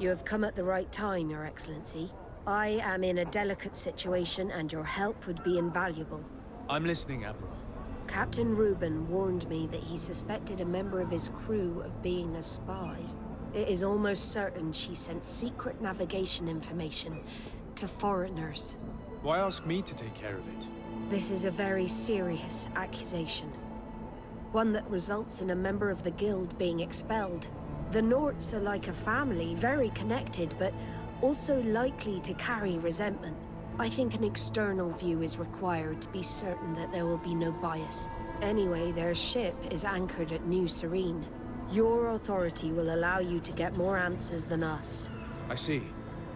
You have come at the right time, Your Excellency. I am in a delicate situation and your help would be invaluable. I'm listening, Admiral. Captain Reuben warned me that he suspected a member of his crew of being a spy. It is almost certain she sent secret navigation information to foreigners. Why ask me to take care of it? This is a very serious accusation. One that results in a member of the guild being expelled. The Norts are like a family, very connected, but also likely to carry resentment. I think an external view is required to be certain that there will be no bias. Anyway, their ship is anchored at New Serene. Your authority will allow you to get more answers than us. I see.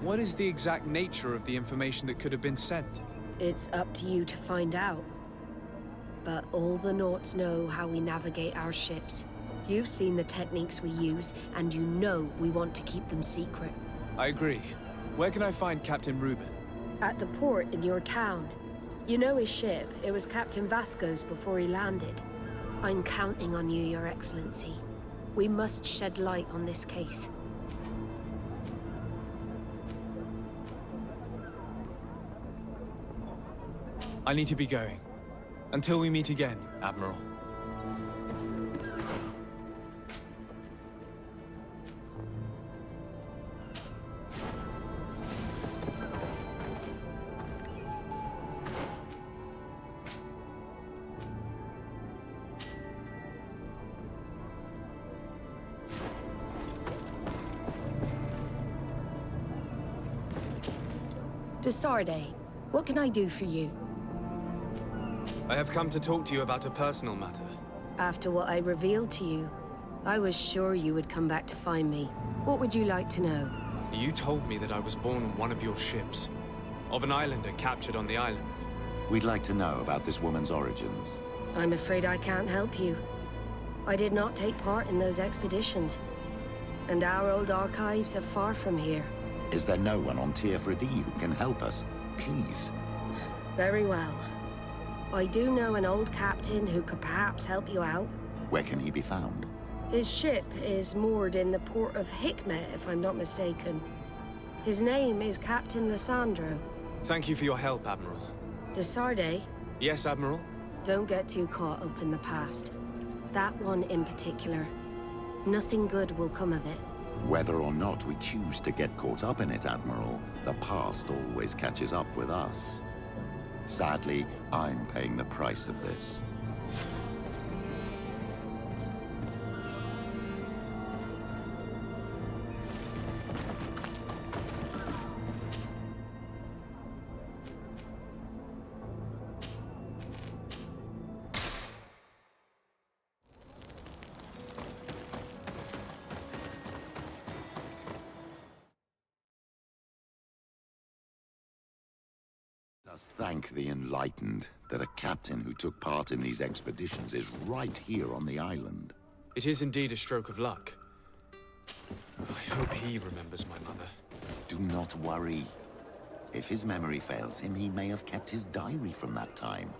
What is the exact nature of the information that could have been sent? It's up to you to find out. But all the Norts know how we navigate our ships. You've seen the techniques we use, and you know we want to keep them secret. I agree. Where can I find Captain Reuben? At the port in your town. You know his ship. It was Captain Vasco's before he landed. I'm counting on you, Your Excellency. We must shed light on this case. I need to be going. Until we meet again, Admiral. Desarde, what can I do for you? I have come to talk to you about a personal matter. After what I revealed to you, I was sure you would come back to find me. What would you like to know? You told me that I was born on one of your ships. Of an islander captured on the island. We'd like to know about this woman's origins. I'm afraid I can't help you. I did not take part in those expeditions. And our old archives are far from here. Is there no one on Tier-Fredy who can help us? Please. Very well. I do know an old captain who could perhaps help you out. Where can he be found? His ship is moored in the port of Hikmet, if I'm not mistaken. His name is Captain Lissandro. Thank you for your help, Admiral. Desarde? Yes, Admiral? Don't get too caught up in the past. That one in particular. Nothing good will come of it. Whether or not we choose to get caught up in it, Admiral, the past always catches up with us. Sadly, I'm paying the price of this. Us thank the enlightened that a captain who took part in these expeditions is right here on the island. It is indeed a stroke of luck. I hope he remembers my mother. Do not worry. If his memory fails him, he may have kept his diary from that time.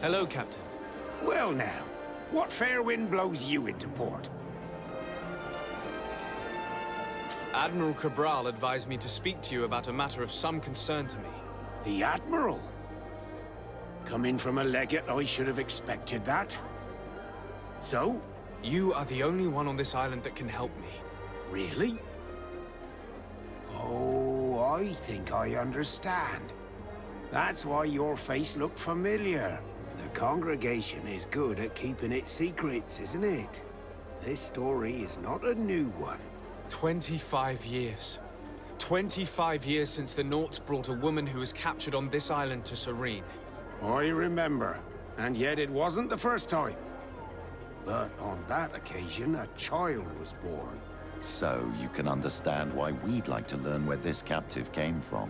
Hello, Captain. Well now, what fair wind blows you into port? Admiral Cabral advised me to speak to you about a matter of some concern to me. The Admiral? Coming from a legate, I should have expected that. So? You are the only one on this island that can help me. Really? Oh, I think I understand. That's why your face looked familiar. The congregation is good at keeping its secrets, isn't it? This story is not a new one. 25 years. 25 years since the Nauts brought a woman who was captured on this island to Serene. I remember. And yet it wasn't the first time. But on that occasion, a child was born. So you can understand why we'd like to learn where this captive came from.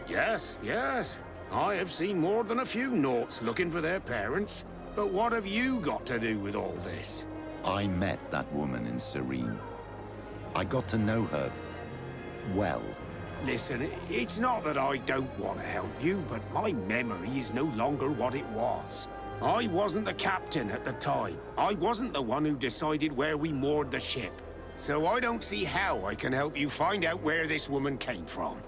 Yes, yes. I have seen more than a few Nauts looking for their parents. But what have you got to do with all this? I met that woman in Serene. I got to know her well. Listen, it's not that I don't want to help you, but my memory is no longer what it was. I wasn't the captain at the time. I wasn't the one who decided where we moored the ship. So I don't see how I can help you find out where this woman came from.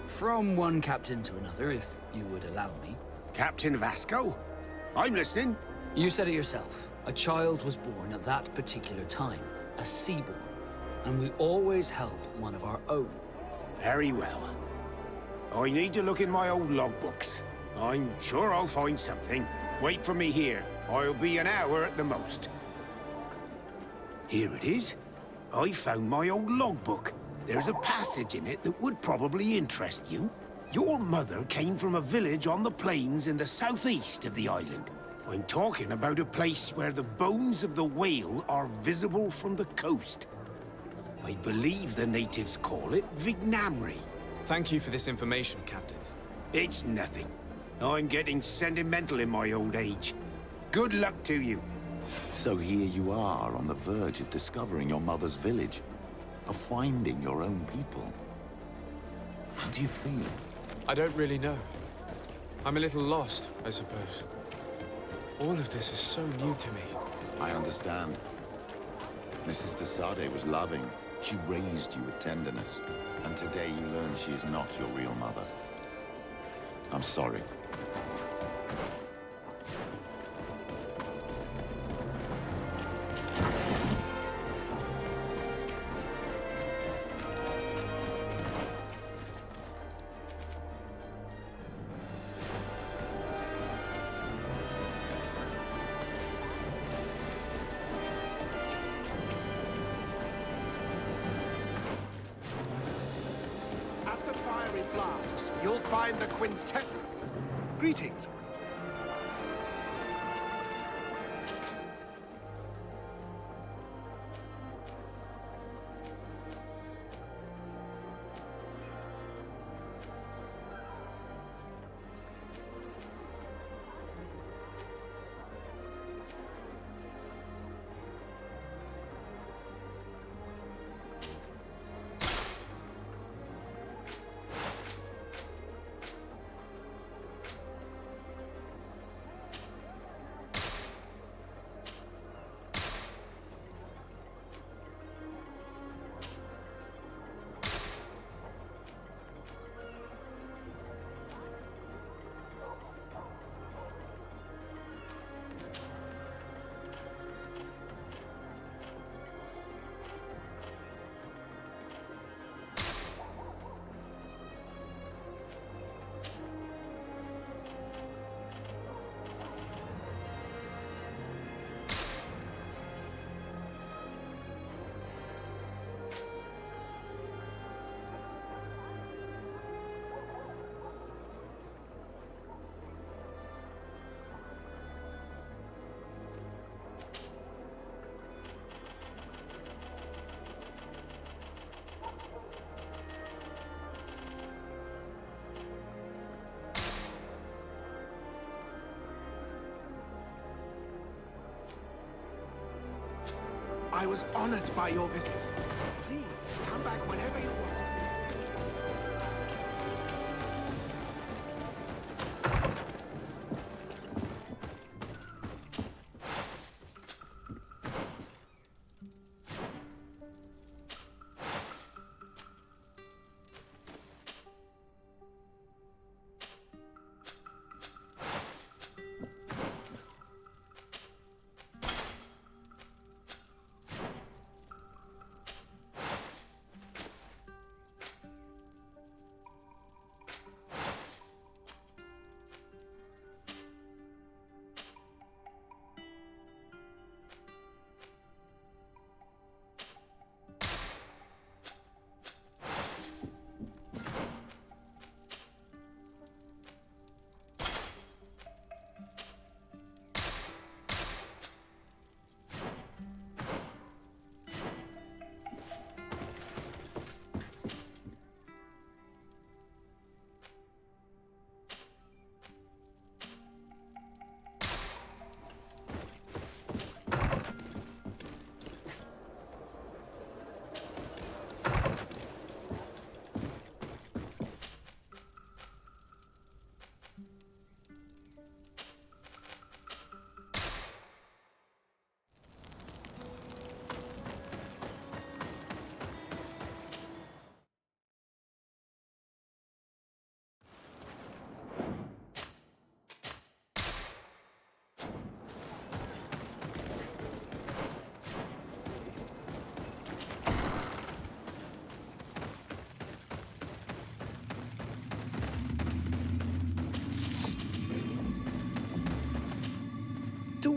From one captain to another, if you would allow me. Captain Vasco? I'm listening. You said it yourself. A child was born at that particular time. A seaborn. And we always help one of our own. Very well. I need to look in my old logbooks. I'm sure I'll find something. Wait for me here. I'll be an hour at the most. Here it is. I found my old logbook. There's a passage in it that would probably interest you. Your mother came from a village on the plains in the southeast of the island. I'm talking about a place where the bones of the whale are visible from the coast. I believe the natives call it Vignamri. Thank you for this information, Captain. It's nothing. I'm getting sentimental in my old age. Good luck to you. So here you are on the verge of discovering your mother's village, of finding your own people. How do you feel? I don't really know. I'm a little lost, I suppose. All of this is so new to me. I understand. Mrs. de Sade was loving. She raised you with tenderness. And today you learn she is not your real mother. I'm sorry. At the fiery flasks, you'll find the quintet. Greetings. I was honored by your visit. Please, come back whenever you want.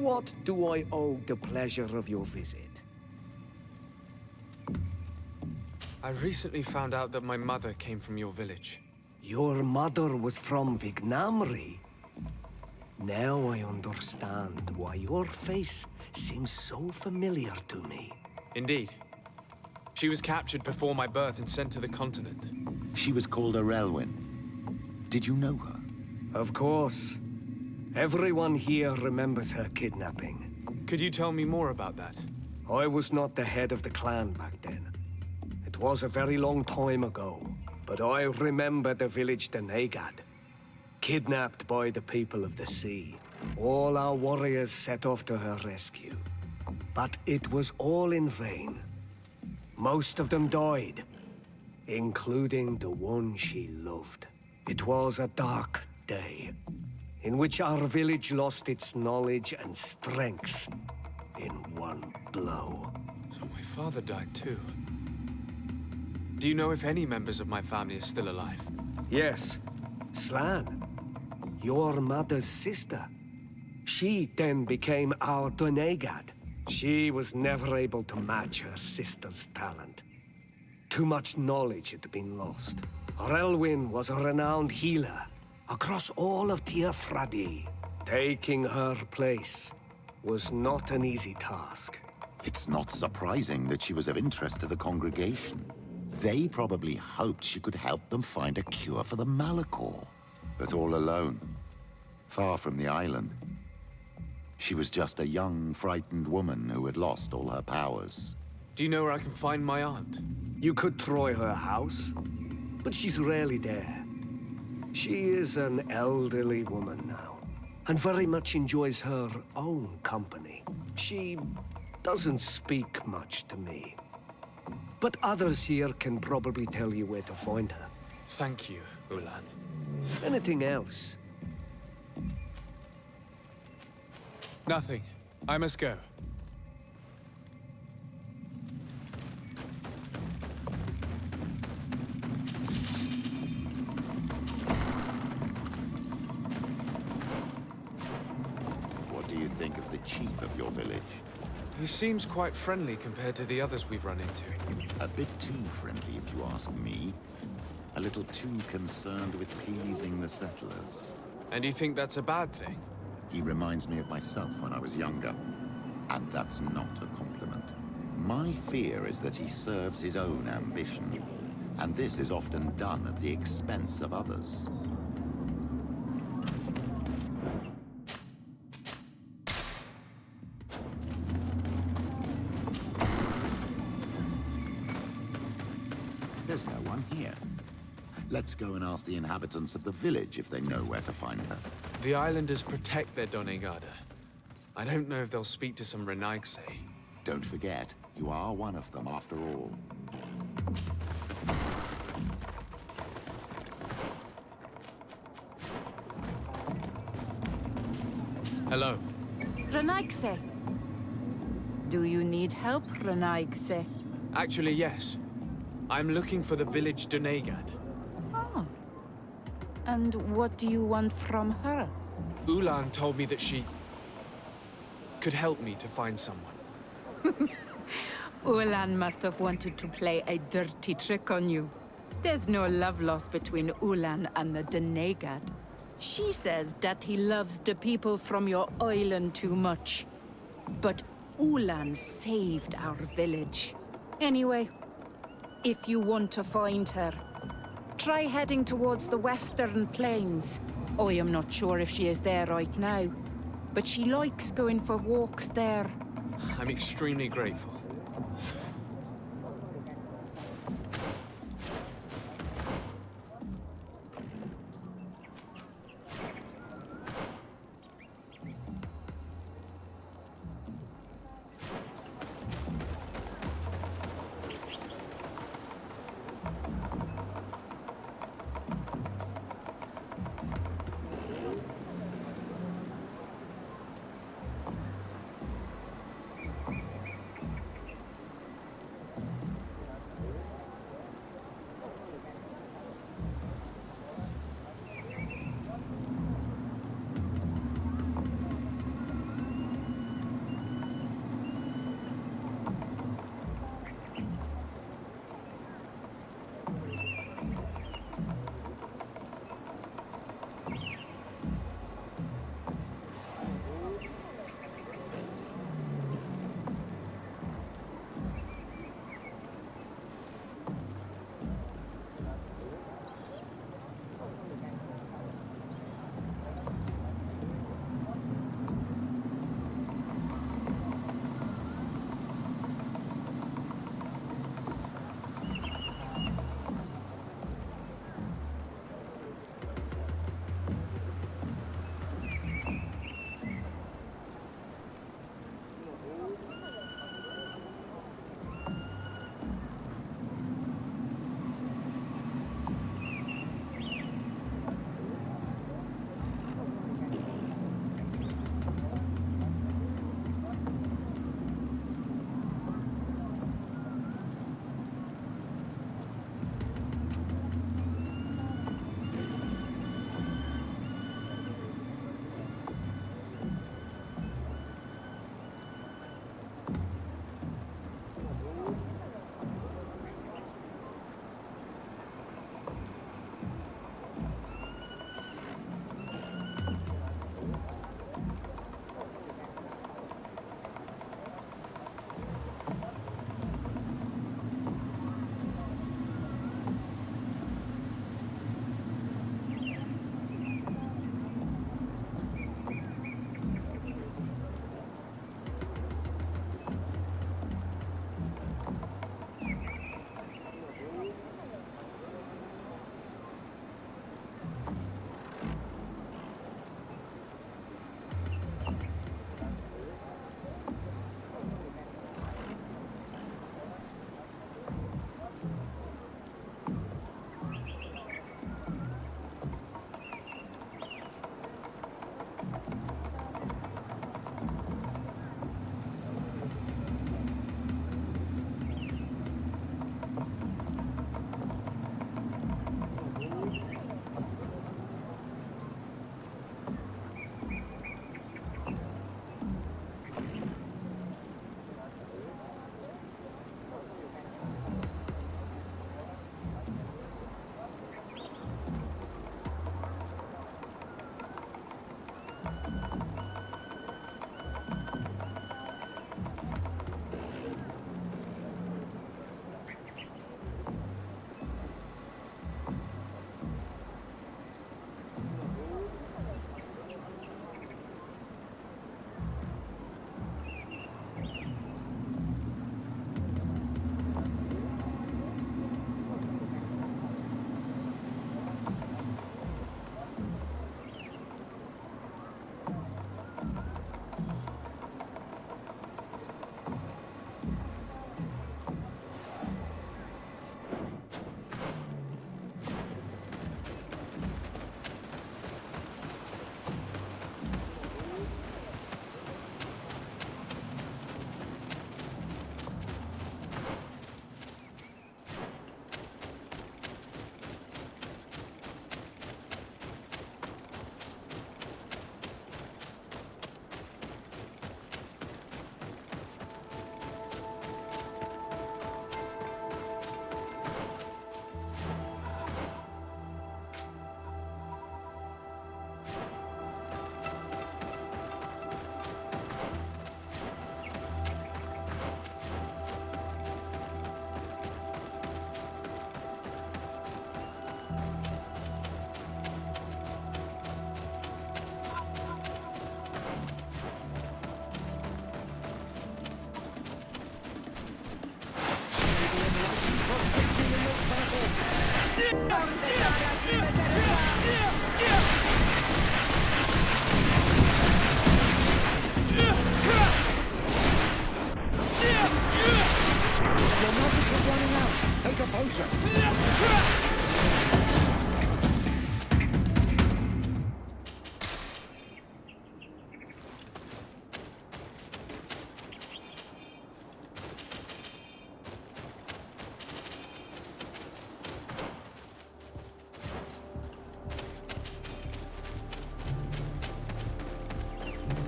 what do I owe the pleasure of your visit? I recently found out that my mother came from your village. Your mother was from Vignamri? Now I understand why your face seems so familiar to me. Indeed. She was captured before my birth and sent to the continent. She was called Arelwyn. Did you know her? Of course. Everyone here remembers her kidnapping. Could you tell me more about that? I was not the head of the clan back then. It was a very long time ago, but I remember the village Denegad. Kidnapped by the people of the sea. All our warriors set off to her rescue. But it was all in vain. Most of them died, including the one she loved. It was a dark day, in which our village lost its knowledge and strength in one blow. So my father died too. Do you know if any members of my family are still alive? Yes, Slan, your mother's sister. She then became our Donegad. She was never able to match her sister's talent. Too much knowledge had been lost. Relwyn was a renowned healer across all of Tiafradi. Taking her place was not an easy task. It's not surprising that she was of interest to the congregation. They probably hoped she could help them find a cure for the Malachor. But all alone, far from the island. She was just a young, frightened woman who had lost all her powers. Do you know where I can find my aunt? You could try her house, but she's rarely there. She is an elderly woman now, and very much enjoys her own company. She doesn't speak much to me. But others here can probably tell you where to find her. Thank you, Ulan. Anything else? Nothing. I must go. What do you think of the chief of your village? He seems quite friendly compared to the others we've run into. A bit too friendly, if you ask me. A little too concerned with pleasing the settlers. And you think that's a bad thing? He reminds me of myself when I was younger. And that's not a compliment. My fear is that he serves his own ambition. And this is often done at the expense of others. There's no one here. Let's go and ask the inhabitants of the village if they know where to find her. The islanders protect their Donegada. I don't know if they'll speak to some Renaigse. Don't forget, you are one of them after all. Hello. Renaigse. Do you need help, Renaigse? Actually, yes. I'm looking for the village Donegad. Oh. And what do you want from her? Ulan told me that she could help me to find someone. Ulan must have wanted to play a dirty trick on you. There's no love lost between Ulan and the Donegad. She says that he loves the people from your island too much. But Ulan saved our village. Anyway, if you want to find her, try heading towards the western plains. I am not sure if she is there right now, but she likes going for walks there. I'm extremely grateful.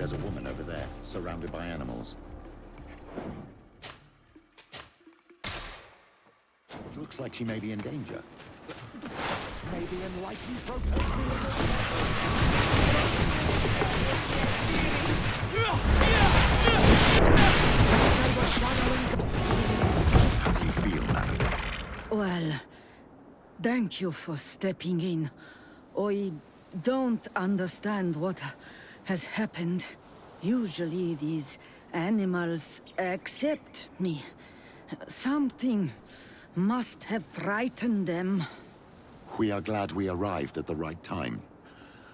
There's a woman over there, surrounded by animals. Looks like she may be in danger. Maybe enlightened protect me. How do you feel, madam? Well, thank you for stepping in. I don't understand what has happened. Usually these animals accept me. Something must have frightened them. We are glad we arrived at the right time.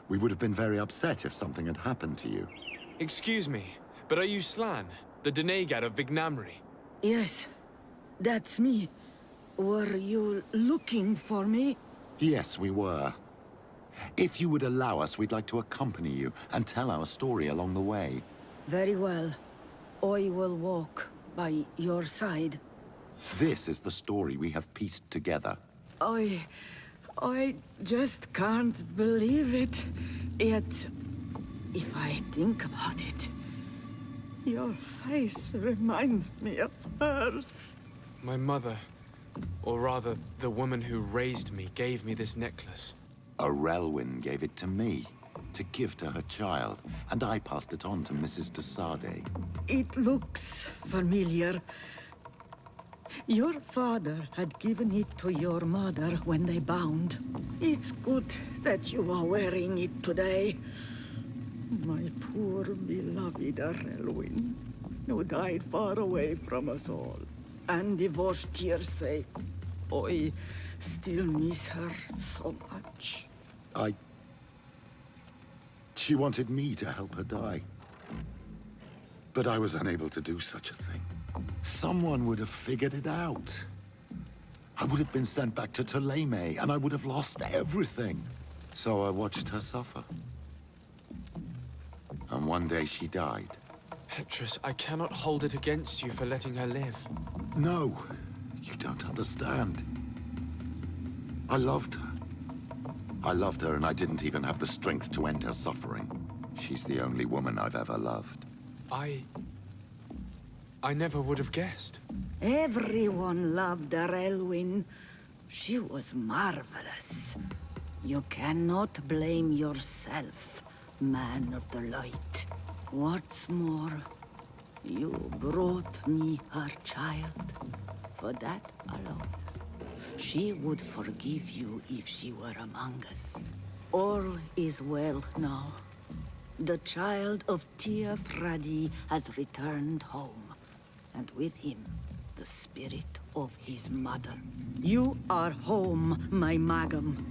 We would have been very upset if something had happened to you. Excuse me, but are you Slan, the Denegad of Vignamri? Yes, that's me. Were you looking for me? Yes, we were. If you would allow us, we'd like to accompany you and tell our story along the way. Very well. I will walk by your side. This is the story we have pieced together. I just can't believe it. Yet, if I think about it, your face reminds me of hers. My mother, or rather, the woman who raised me, gave me this necklace. Arelwyn gave it to me, to give to her child, and I passed it on to Mrs. de Sade. It looks familiar. Your father had given it to your mother when they bound. It's good that you are wearing it today. My poor beloved Arelwyn, who died far away from us all, and divorced Tierce. I still miss her so much. She wanted me to help her die. But I was unable to do such a thing. Someone would have figured it out. I would have been sent back to Ptolemy, and I would have lost everything. So I watched her suffer. And one day she died. Petrus, I cannot hold it against you for letting her live. No, you don't understand. I loved her. I loved her, and I didn't even have the strength to end her suffering. She's the only woman I've ever loved. I never would have guessed. Everyone loved Arelwyn. She was marvelous. You cannot blame yourself, man of the light. What's more, you brought me her child. For that alone, she would forgive you if she were among us. All is well now. The child of Tia Fradi has returned home, and with him, the spirit of his mother. You are home, my Magum.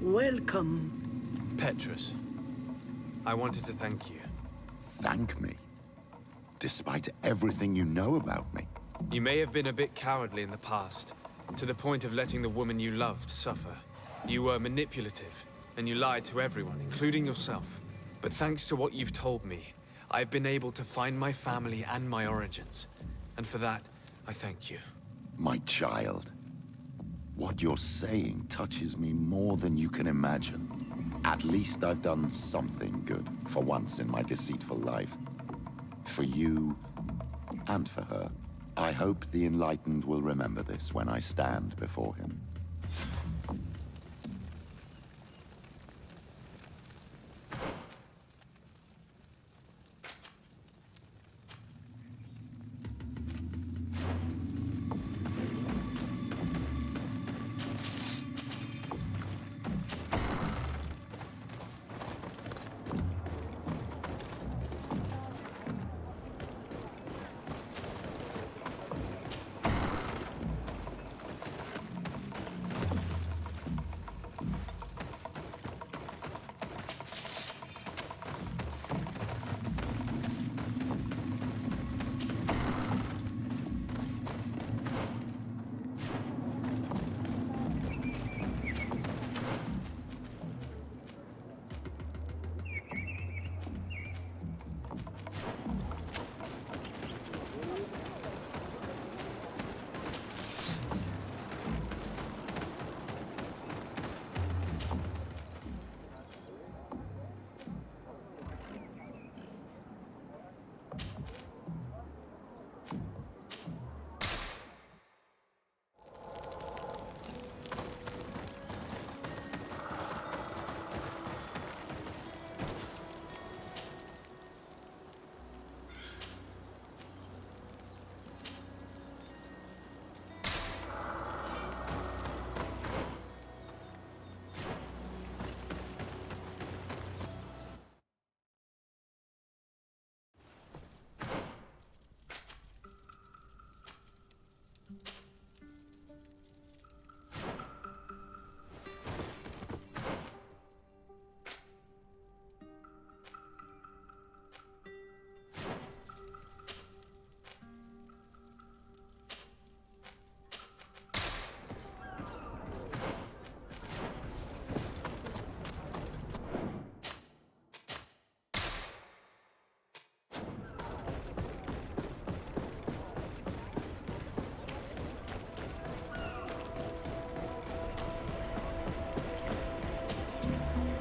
Welcome. Petrus, I wanted to thank you. Thank me? Despite everything you know about me? You may have been a bit cowardly in the past, to the point of letting the woman you loved suffer. You were manipulative, and you lied to everyone, including yourself. But thanks to what you've told me, I've been able to find my family and my origins. And for that, I thank you. My child. What you're saying touches me more than you can imagine. At least I've done something good, for once in my deceitful life. For you, and for her. I hope the Enlightened will remember this when I stand before him.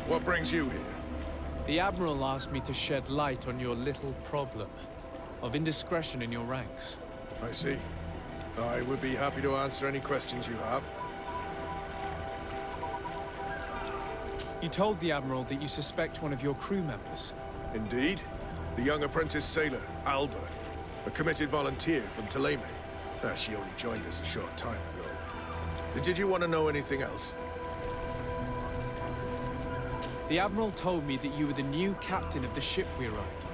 What brings you here? The Admiral asked me to shed light on your little problem of indiscretion in your ranks. I see. I would be happy to answer any questions you have. You told the Admiral that you suspect one of your crew members. Indeed. The young apprentice sailor, Alba. A committed volunteer from Thélème. She only joined us a short time ago. Did you want to know anything else? The Admiral told me that you were the new captain of the ship we arrived on.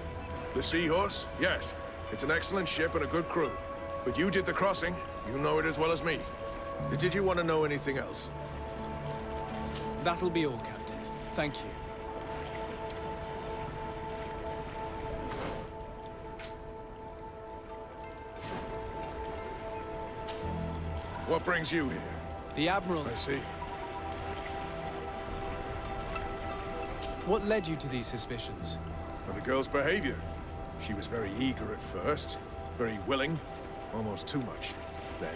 The Seahorse? Yes. It's an excellent ship and a good crew. But you did the crossing. You know it as well as me. Did you want to know anything else? That'll be all, Captain. Thank you. What brings you here? The Admiral... I see. What led you to these suspicions? Well, the girl's behavior. She was very eager at first, very willing, almost too much. Then,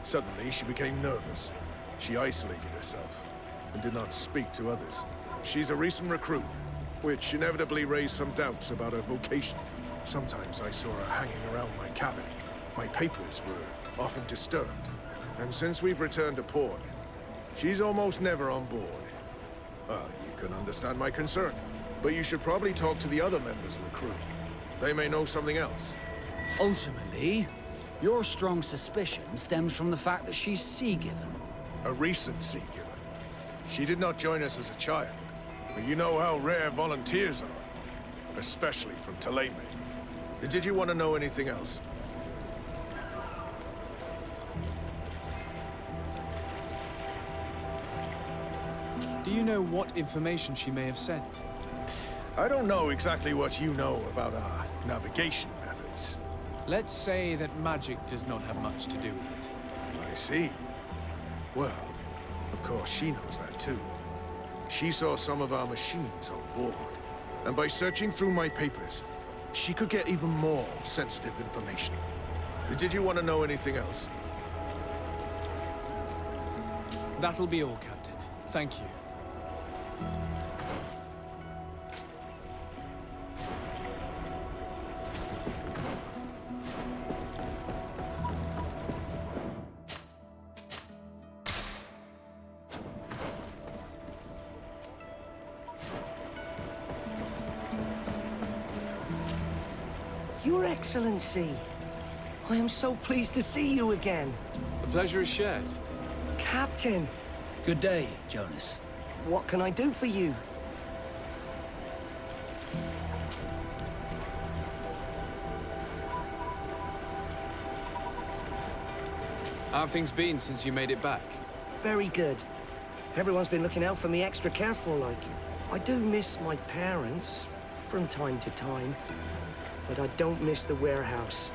suddenly, she became nervous. She isolated herself, and did not speak to others. She's a recent recruit, which inevitably raised some doubts about her vocation. Sometimes I saw her hanging around my cabin. My papers were often disturbed. And since we've returned to port, she's almost never on board. Well, you can understand my concern, but you should probably talk to the other members of the crew. They may know something else. Ultimately, your strong suspicion stems from the fact that she's sea-given. A recent sea-given. She did not join us as a child, but you know how rare volunteers are, especially from Thélème. Did you want to know anything else? Do you know what information she may have sent? I don't know exactly what you know about our navigation methods. Let's say that magic does not have much to do with it. I see. Well, of course she knows that too. She saw some of our machines on board. And by searching through my papers, she could get even more sensitive information. Did you want to know anything else? That'll be all, Captain. Thank you. Your Excellency, I am so pleased to see you again. The pleasure is shared. Captain, Good day, Jonas. what can I do for you? How have things been since you made it back? Very good. Everyone's been looking out for me extra careful, like. I do miss my parents, from time to time. But I don't miss the warehouse,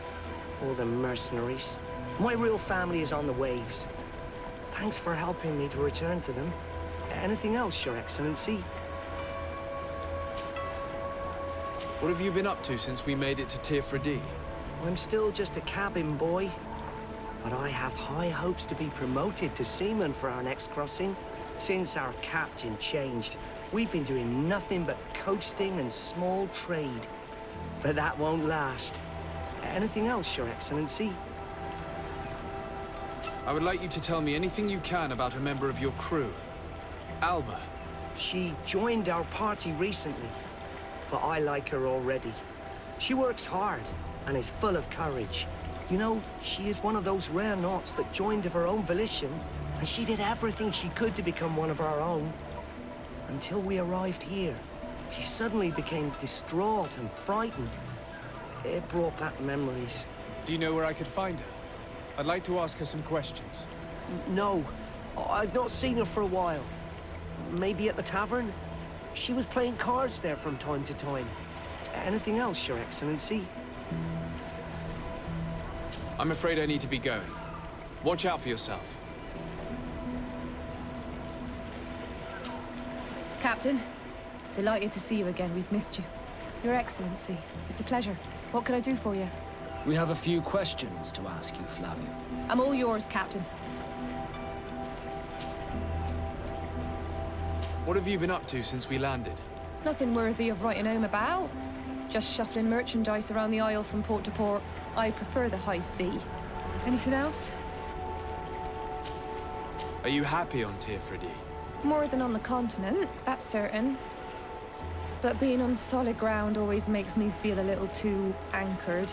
or the mercenaries. My real family is on the waves. Thanks for helping me to return to them. Anything else, Your Excellency? What have you been up to since we made it to Tirfredi? I'm still just a cabin boy. But I have high hopes to be promoted to seaman for our next crossing. Since our captain changed, we've been doing nothing but coasting and small trade. But that won't last. Anything else, Your Excellency? I would like you to tell me anything you can about a member of your crew. Alba. She joined our party recently, but I like her already. She works hard and is full of courage. You know, she is one of those rare naughts that joined of her own volition, and she did everything she could to become one of our own. Until we arrived here, she suddenly became distraught and frightened. It brought back memories. Do you know where I could find her? I'd like to ask her some questions. No, I've not seen her for a while. Maybe at the tavern? She was playing cards there from time to time. Anything else, Your Excellency? I'm afraid I need to be going. Watch out for yourself. Captain, delighted to see you again. We've missed you. Your Excellency, it's a pleasure. What can I do for you? We have a few questions to ask you, Flavio. I'm all yours, Captain. What have you been up to since we landed? Nothing worthy of writing home about. Just shuffling merchandise around the Isle from port to port. I prefer the high sea. Anything else? Are you happy on Teerfridi? More than on the continent, that's certain. But being on solid ground always makes me feel a little too anchored.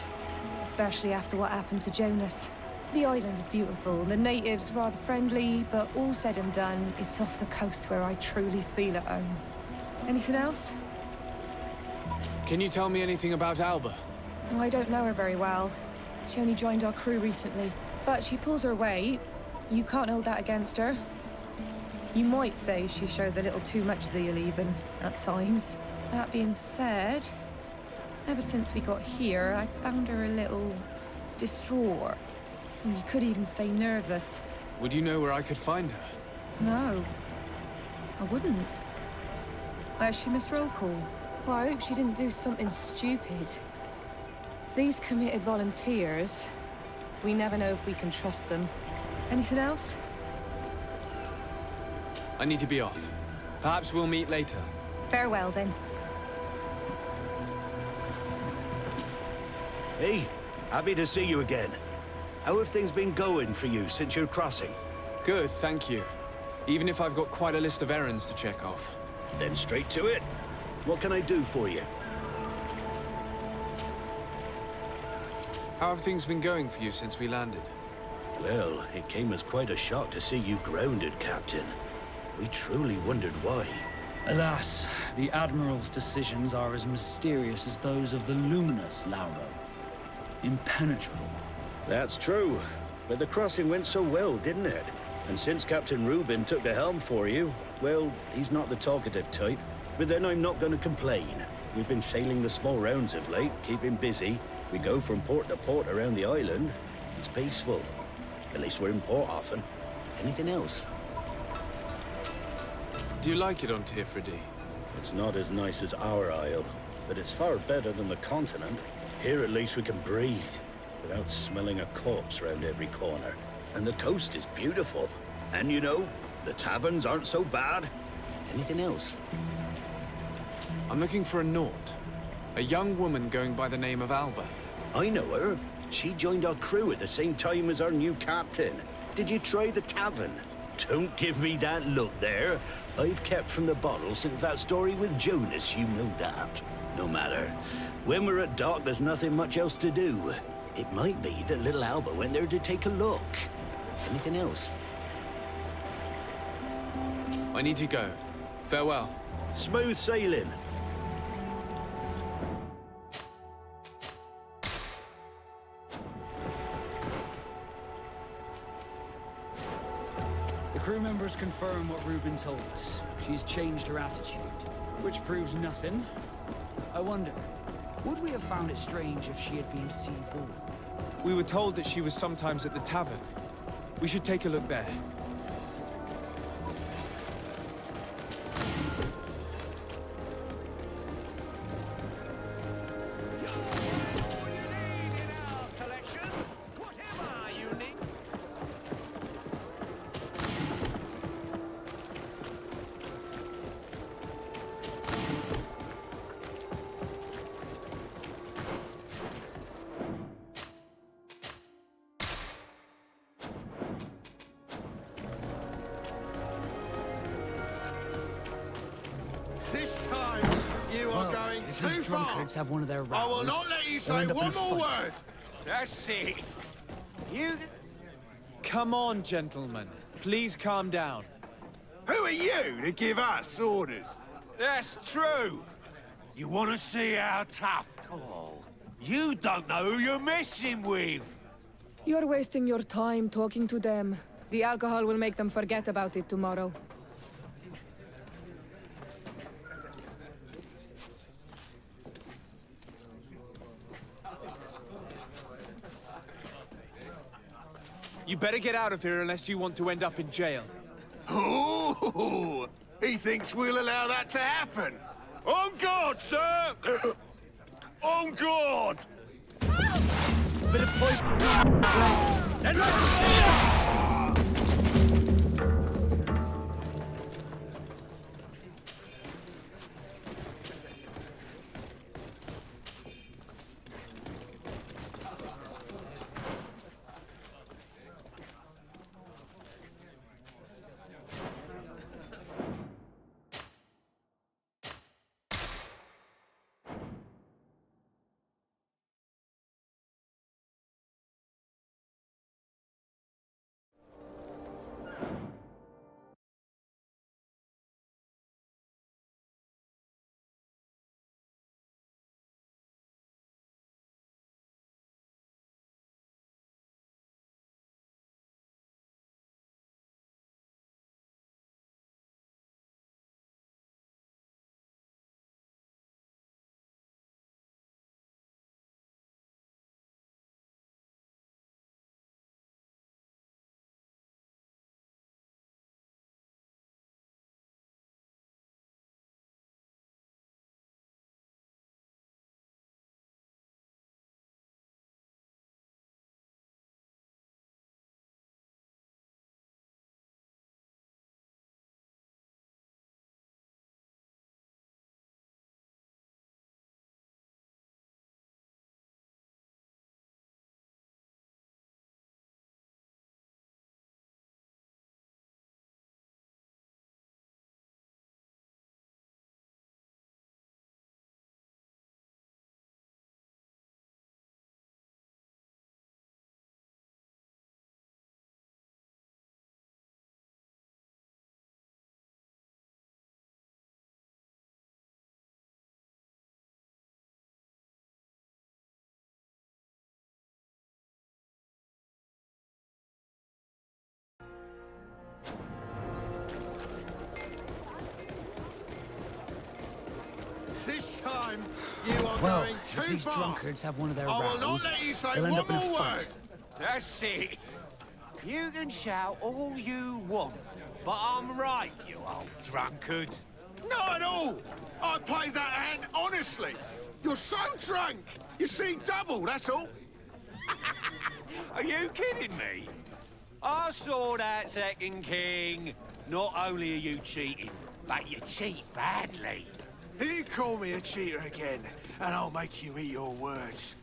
Especially after what happened to Jonas. The island is beautiful, the natives rather friendly, but all said and done, it's off the coast where I truly feel at home. Anything else? Can you tell me anything about Alba? I don't know her very well. She only joined our crew recently. But she pulls her weight. You can't hold that against her. You might say she shows a little too much zeal even, at times. That being said, ever since we got here, I found her a little distraught. You could even say nervous. Would you know where I could find her? No, I wouldn't. Has she missed roll call? Well, I hope she didn't do something stupid. These committed volunteers, we never know if we can trust them. Anything else? I need to be off. Perhaps we'll meet later. Farewell, then. Hey, happy to see you again. How have things been going for you since your crossing? Good, thank you. Even if I've got quite a list of errands to check off. Then straight to it. What can I do for you? How have things been going for you since we landed? Well, it came as quite a shock to see you grounded, Captain. We truly wondered why. Alas, the Admiral's decisions are as mysterious as those of the luminous Lauro. Impenetrable. That's true. But the crossing went so well, didn't it? And since Captain Rubin took the helm for you, well, he's not the talkative type. But then I'm not going to complain. We've been sailing the small rounds of late, keeping busy. We go from port to port around the island. It's peaceful. At least we're in port often. Anything else? Do you like it on Teerfridi? It's not as nice as our isle, but it's far better than the continent. Here at least we can breathe, without smelling a corpse round every corner. And the coast is beautiful. And you know, the taverns aren't so bad. Anything else? I'm looking for a Naut. A young woman going by the name of Alba. I know her. She joined our crew at the same time as our new captain. Did you try the tavern? Don't give me that look there. I've kept from the bottle since that story with Jonas, you know that. No matter. When we're at dock, there's nothing much else to do. It might be that little Alba went there to take a look. Anything else? I need to go. Farewell. Smooth sailing. The crew members confirm what Rubin told us. She's changed her attitude, which proves nothing. I wonder, would we have found it strange if she had been sea-born? We were told that she was sometimes at the tavern. We should take a look there. This time, you are going if too these far. drunkards have one of their rows, I will not let you we'll say end up in one a more fight. word. That's it. You... Come on, gentlemen. Please calm down. Who are you to give us orders? That's true. You want to see how tough? Oh, you don't know who you're messing with. You're wasting your time talking to them. The alcohol will make them forget about it tomorrow. You better get out of here unless you want to end up in jail. Ooh, he thinks we'll allow that to happen. On guard, sir! On guard! Bit of poison. And This time, you are Well, going if too these far. drunkards have one of their I will rows, not let you say they'll end one up in a more fight. word. That's it. You can shout all you want, but I'm right, you old drunkard. Not at all. I played that hand honestly. You're so drunk. You see double, that's all. Are you kidding me? I saw that second king. Not only are you cheating, but you cheat badly. You call me a cheater again, and I'll make you eat your words.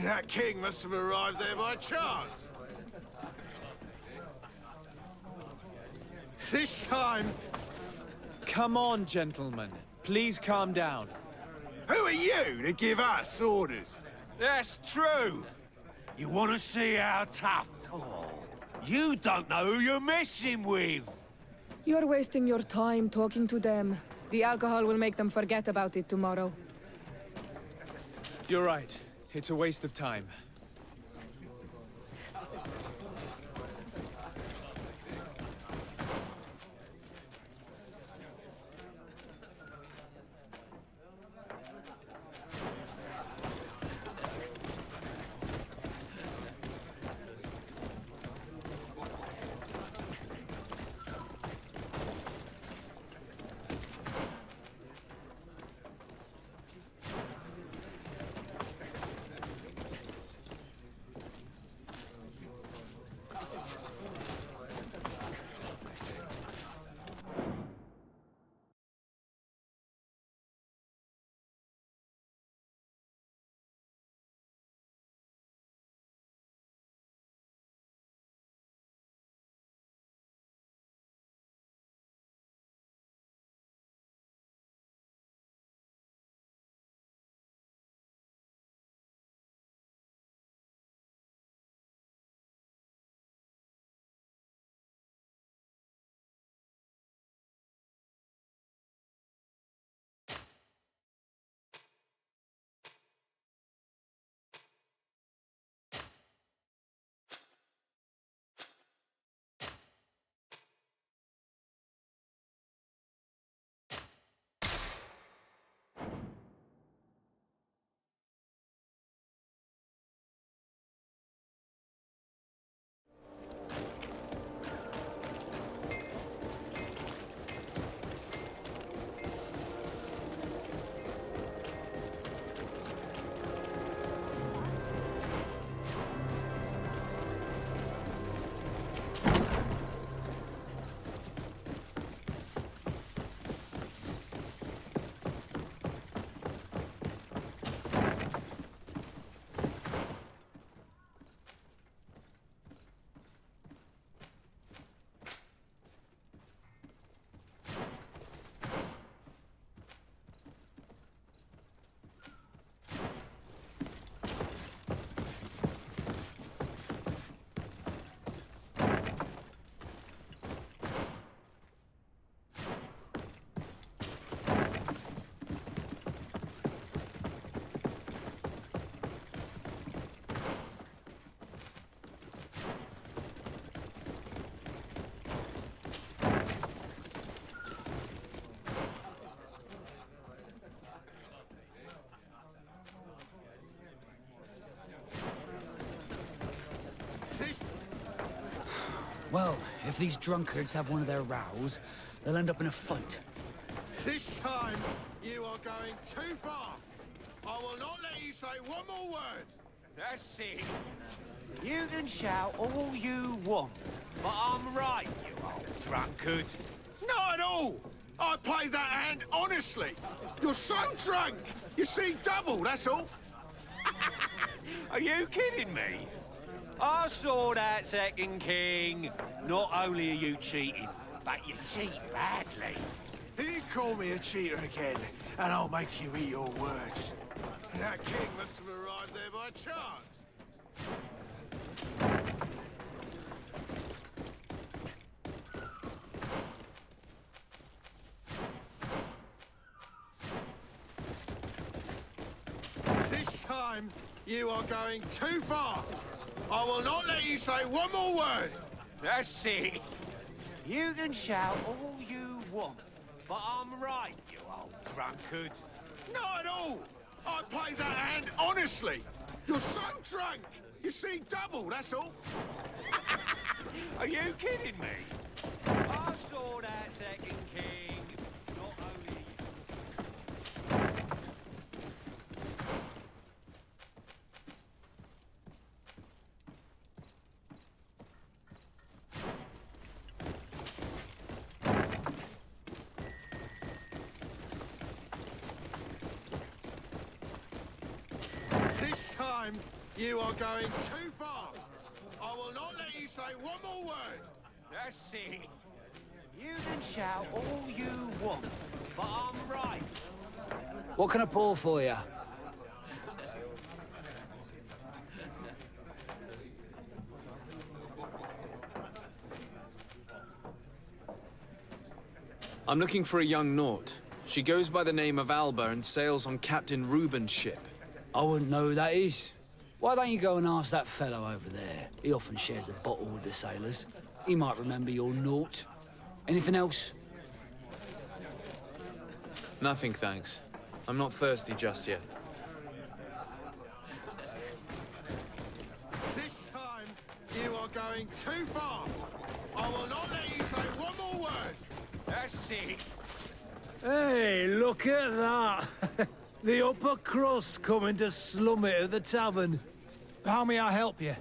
That king must have arrived there by chance. This time... Come on, gentlemen. Please calm down. Who are you to give us orders? That's true. You want to see how tough? Oh, you don't know who you're messing with. You're wasting your time talking to them. The alcohol will make them forget about it tomorrow. You're right. It's a waste of time. Well, if these drunkards have one of their rows, they'll end up in a fight. This time, you are going too far. I will not let you say one more word. That's it. You can shout all you want, but I'm right, you old drunkard. Not at all. I played that hand honestly. You're so drunk. You see double, that's all. Are you kidding me? I saw that second king. Not only are you cheating, but you cheat badly. You call me a cheater again, and I'll make you eat your words. That king must have arrived there by chance. This time, you are going too far. I will not let you say one more word. That's it. You can shout all you want, but I'm right, you old drunkard. Not at all! I played that hand honestly! You're so drunk! You see double, that's all! Are you kidding me? I saw that second king. Not only... This time, you are going too far. I will not let you say one more word. That's it. You can shout all you want, but I'm right. What can I pour for you? I'm looking for a young Naut. She goes by the name of Alba and sails on Captain Reuben's ship. I wouldn't know who that is. Why don't you go and ask that fellow over there? He often shares a bottle with the sailors. He might remember your Naut. Anything else? Nothing, thanks. I'm not thirsty just yet. This time, you are going too far. I will not let you say one more word. That's it. Hey, look at that. The upper crust coming to slum it at the tavern. How may I help you?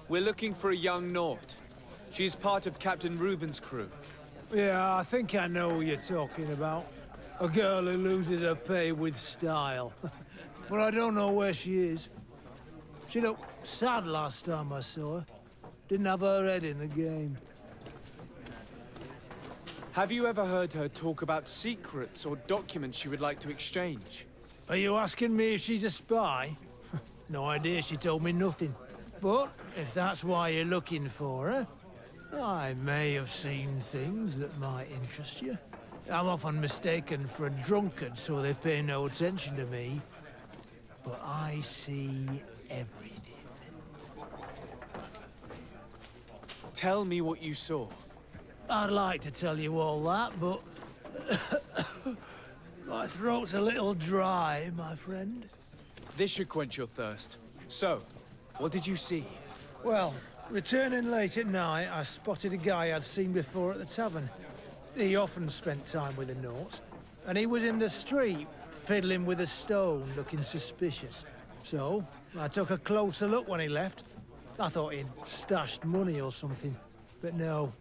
We're looking for a young Naut. She's part of Captain Reuben's crew. Yeah, I think I know who you're talking about. A girl who loses her pay with style. But I don't know where she is. She looked sad last time I saw her. Didn't have her head in the game. Have you ever heard her talk about secrets or documents she would like to exchange? Are you asking me if she's a spy? No idea, she told me nothing. But if that's why you're looking for her, I may have seen things that might interest you. I'm often mistaken for a drunkard, so they pay no attention to me. But I see everything. Tell me what you saw. I'd like to tell you all that, but... my throat's a little dry, my friend. This should quench your thirst. So, what did you see? Well, returning late at night, I spotted a guy I'd seen before at the tavern. He often spent time with a Naut, and he was in the street, fiddling with a stone, looking suspicious. So, I took a closer look when he left. I thought he'd stashed money or something, but no.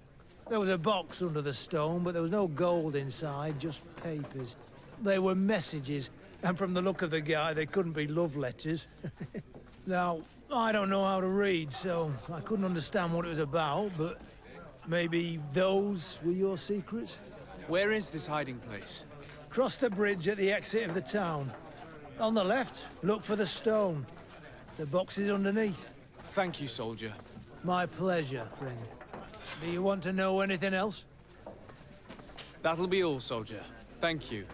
There was a box under the stone, but there was no gold inside, just papers. They were messages, and from the look of the guy, they couldn't be love letters. Now, I don't know how to read, so I couldn't understand what it was about, but maybe those were your secrets? Where is this hiding place? Cross the bridge at the exit of the town. On the left, look for the stone. The box is underneath. Thank you, soldier. My pleasure, friend. Do you want to know anything else? That'll be all, soldier. Thank you.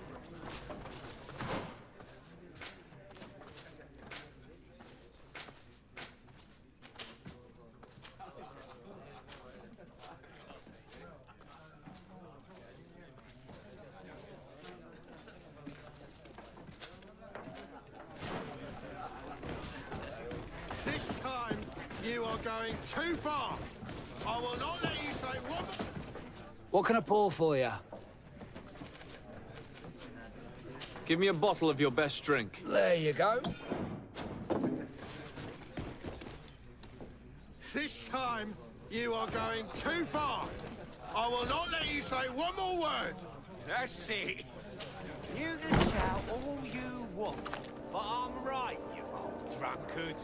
This time, you are going too far. I will not let you say one more... What can I pour for you? Give me a bottle of your best drink. There you go. This time, you are going too far. I will not let you say one more word. That's it. You can shout all you want, but I'm right, you old drunkard.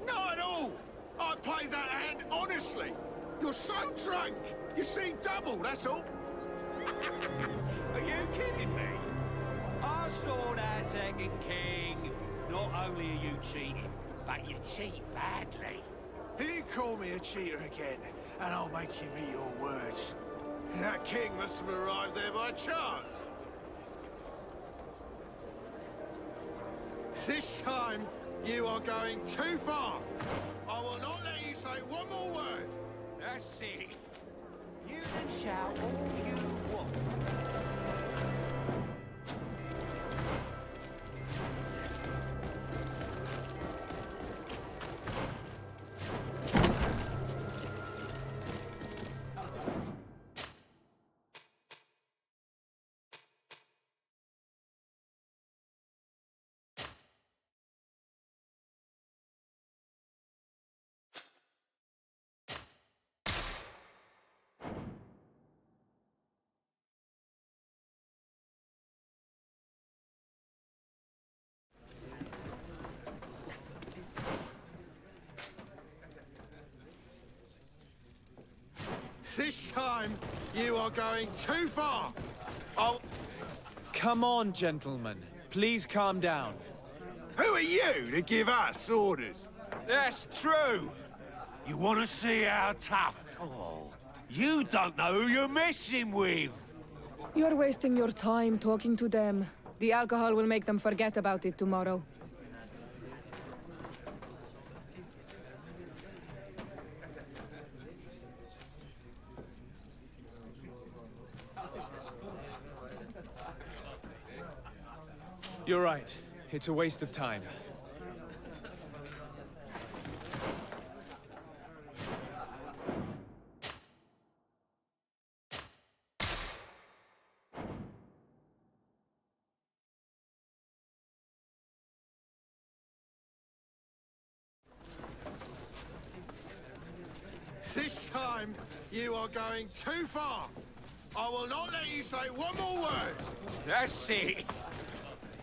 Not at all. I played that hand honestly. You're so drunk. You see double, that's all. Are you kidding me? I saw that second king. Not only are you cheating, but you cheat badly. You call me a cheater again, and I'll make you eat your words. That king must have arrived there by chance. This time, you are going too far. I will not let you say one more word. That's it. You can shout all you want. This time, you are going too far. Oh, Come on, gentlemen. Please calm down. who are you to give us orders? That's true. You want to see how tough? Oh, you don't know who you're messing with. You're wasting your time talking to them. The alcohol will make them forget about it tomorrow. You're right. It's a waste of time. This time, you are going too far. I will not let you say one more word. That's it.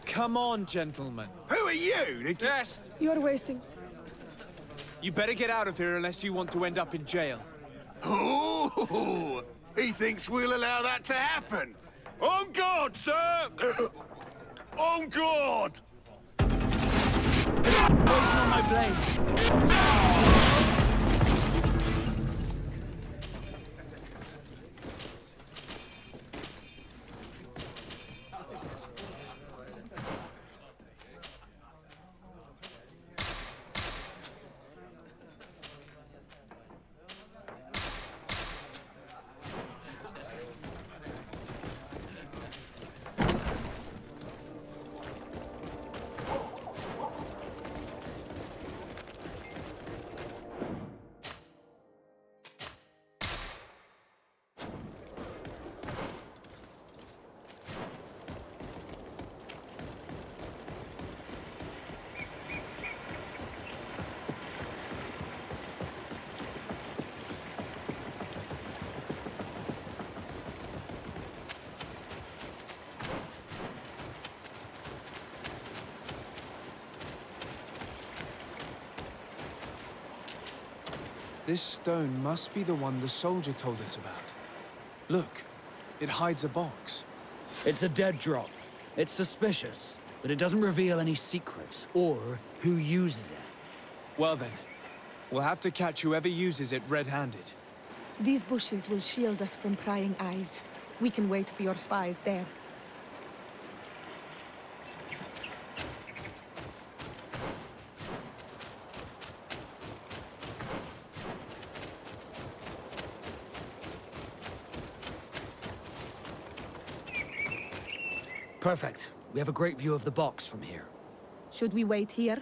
Come on, gentlemen. Who are you to guess? You're wasting... You better get out of here unless you want to end up in jail. Ooh, he thinks we'll allow that to happen. On guard, sir! On guard! Poison on my blade. This stone must be the one the soldier told us about. Look, it hides a box. It's a dead drop. It's suspicious, but it doesn't reveal any secrets or who uses it. Well then, we'll have to catch whoever uses it red-handed. These bushes will shield us from prying eyes. We can wait for your spies there. Perfect. We have a great view of the box from here. Should we wait here?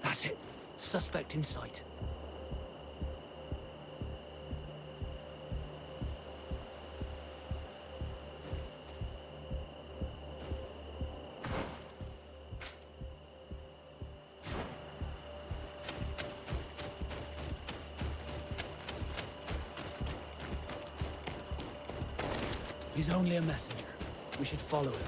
That's it. Suspect in sight. He's only a messenger. We should follow him.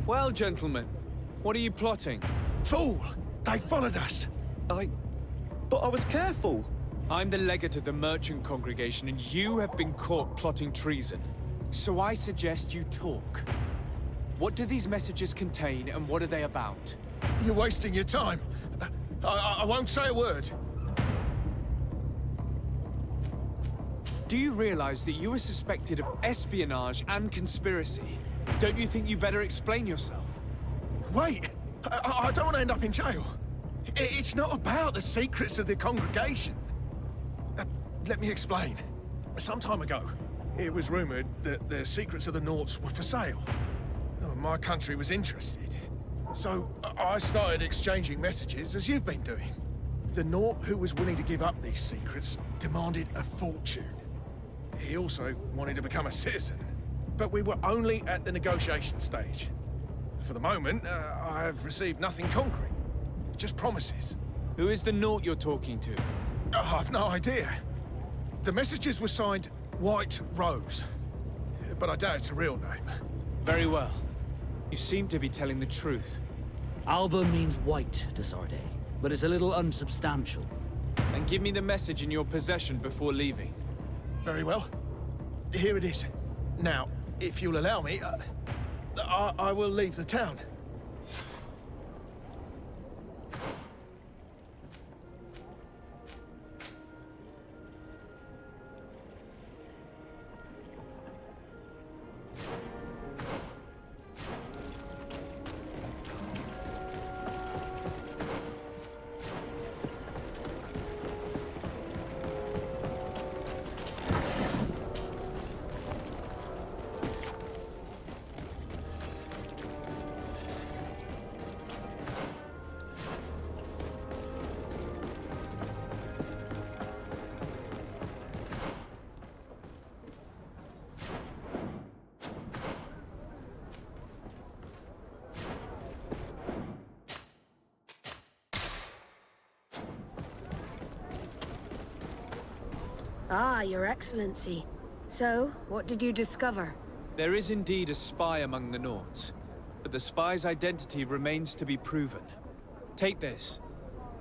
Well, gentlemen, what are you plotting? Fool! They followed us! But I was careful. I'm the legate of the merchant congregation, and you have been caught plotting treason. So I suggest you talk. What do these messages contain, and what are they about? You're wasting your time. I won't say a word. Do you realize that you are suspected of espionage and conspiracy? Don't you think you better explain yourself? Wait! I don't want to end up in jail. It's not about the secrets of the congregation. Let me explain. Some time ago, it was rumored that the secrets of the Nauts were for sale. My country was interested. So I started exchanging messages as you've been doing. The Naut who was willing to give up these secrets demanded a fortune. He also wanted to become a citizen. But we were only at the negotiation stage. For the moment, I have received nothing concrete. Just promises. Who is the Naut you're talking to? I've no idea. The messages were signed White Rose. But I doubt it's a real name. Very well. You seem to be telling the truth. Alba means white to Sarday, but it's a little unsubstantial. And give me the message in your possession before leaving. Very well. Here it is. Now, if you'll allow me, I will leave the town. Ah, Your Excellency. So, what did you discover? There is indeed a spy among the Nauts, but the spy's identity remains to be proven. Take this.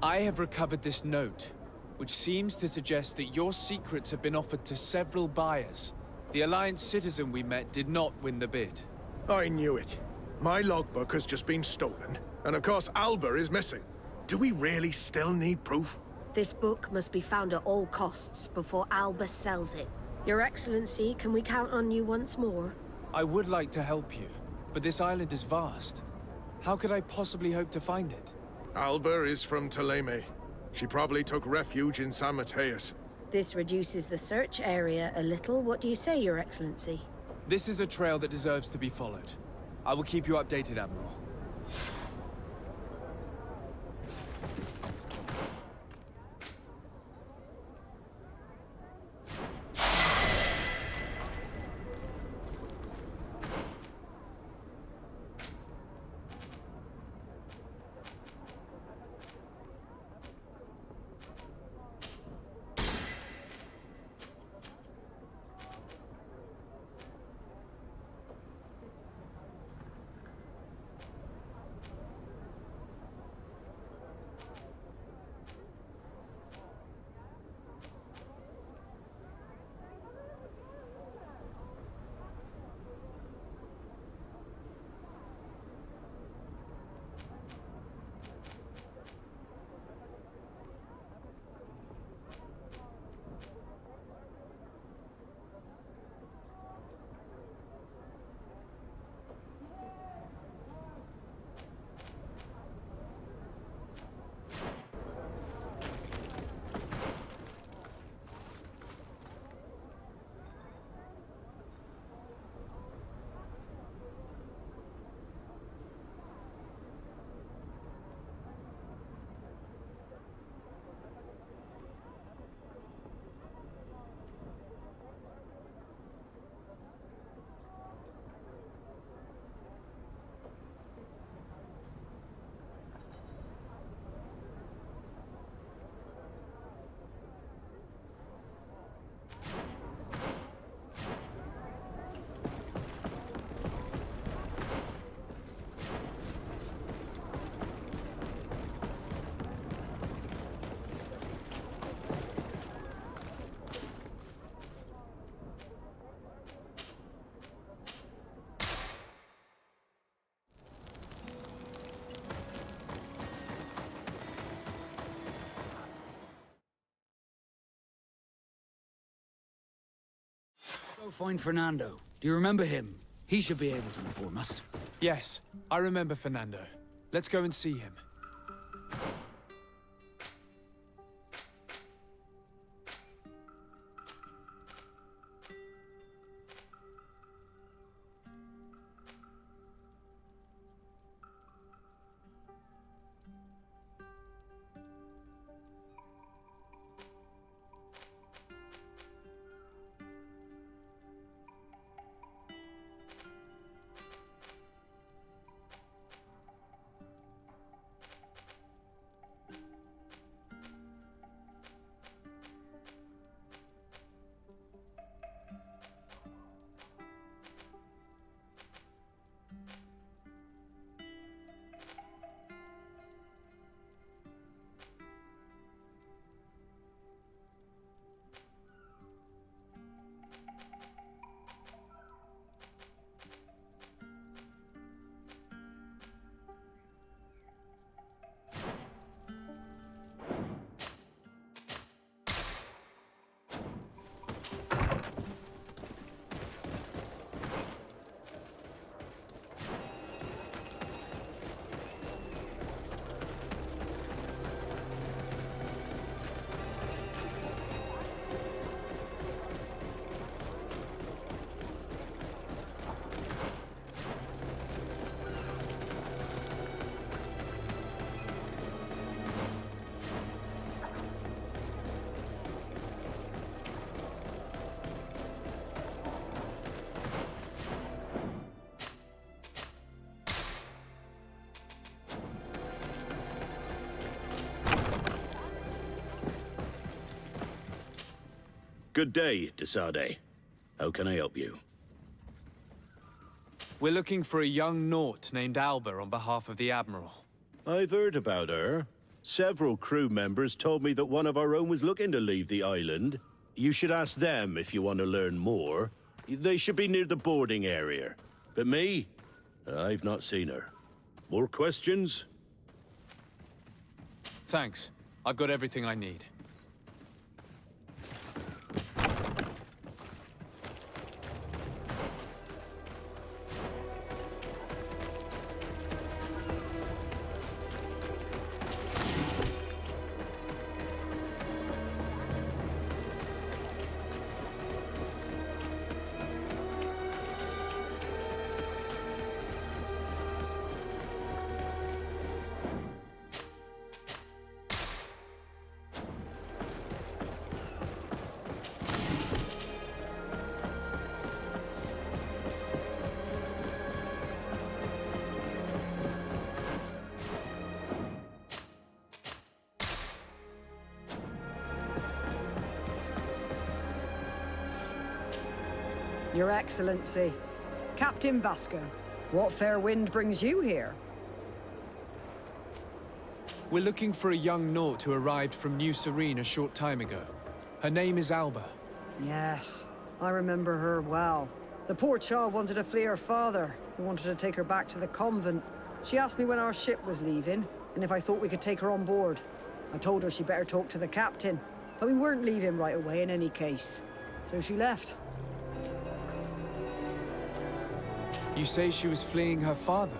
I have recovered this note, which seems to suggest that your secrets have been offered to several buyers. The Alliance citizen we met did not win the bid. I knew it. My logbook has just been stolen, and of course Alba is missing. Do we really still need proof? This book must be found at all costs before Alba sells it. Your Excellency, can we count on you once more? I would like to help you, but this island is vast. How could I possibly hope to find it? Alba is from Toleme. She probably took refuge in San Mateus. This reduces the search area a little. What do you say, Your Excellency? This is a trail that deserves to be followed. I will keep you updated, Admiral. Go find Fernando. Do you remember him? He should be able to inform us. Yes, I remember Fernando. Let's go and see him. Good day, Desade. How can I help you? We're looking for a young Naut named Alba on behalf of the Admiral. I've heard about her. Several crew members told me that one of our own was looking to leave the island. You should ask them if you want to learn more. They should be near the boarding area. But me? I've not seen her. More questions? Thanks. I've got everything I need. Your Excellency, Captain Vasco, what fair wind brings you here? We're looking for a young Naut who arrived from New Serene a short time ago. Her name is Alba. Yes, I remember her well. The poor child wanted to flee her father, who wanted to take her back to the convent. She asked me when our ship was leaving, and if I thought we could take her on board. I told her she better talk to the captain, but we weren't leaving right away in any case. So she left. You say she was fleeing her father?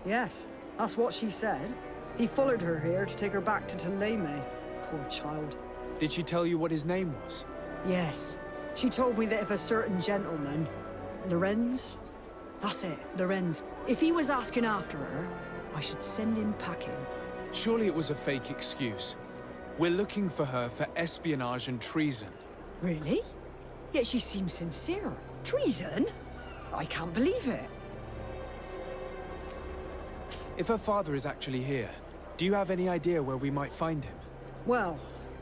Yes, that's what she said. He followed her here to take her back to Tuleme. Poor child. Did she tell you what his name was? Yes. She told me that if a certain gentleman... Lorenz? That's it, Lorenz. If he was asking after her, I should send him packing. Surely it was a fake excuse. We're looking for her for espionage and treason. Really? Yet she seems sincere. Treason? I can't believe it. If her father is actually here, do you have any idea where we might find him? Well,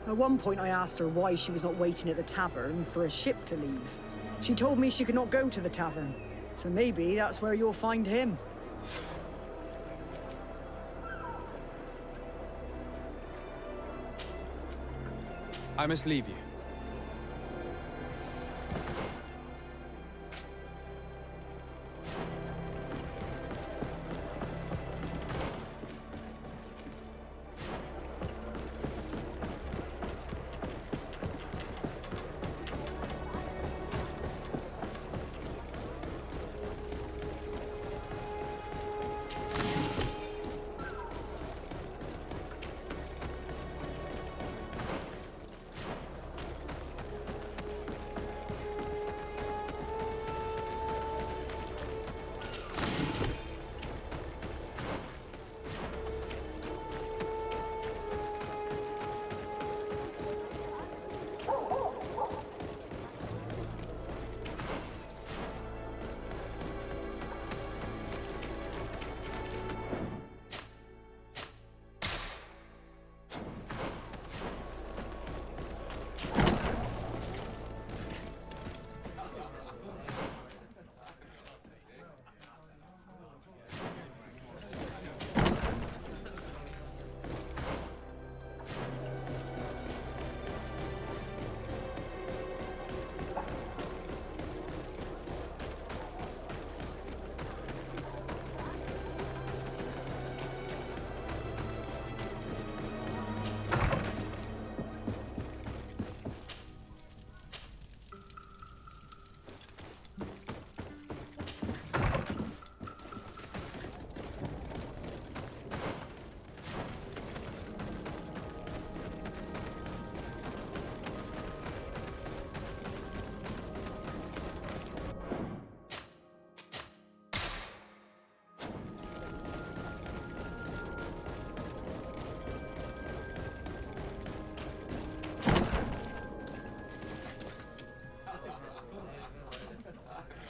at one point I asked her why she was not waiting at the tavern for a ship to leave. She told me she could not go to the tavern, so maybe that's where you'll find him. I must leave you.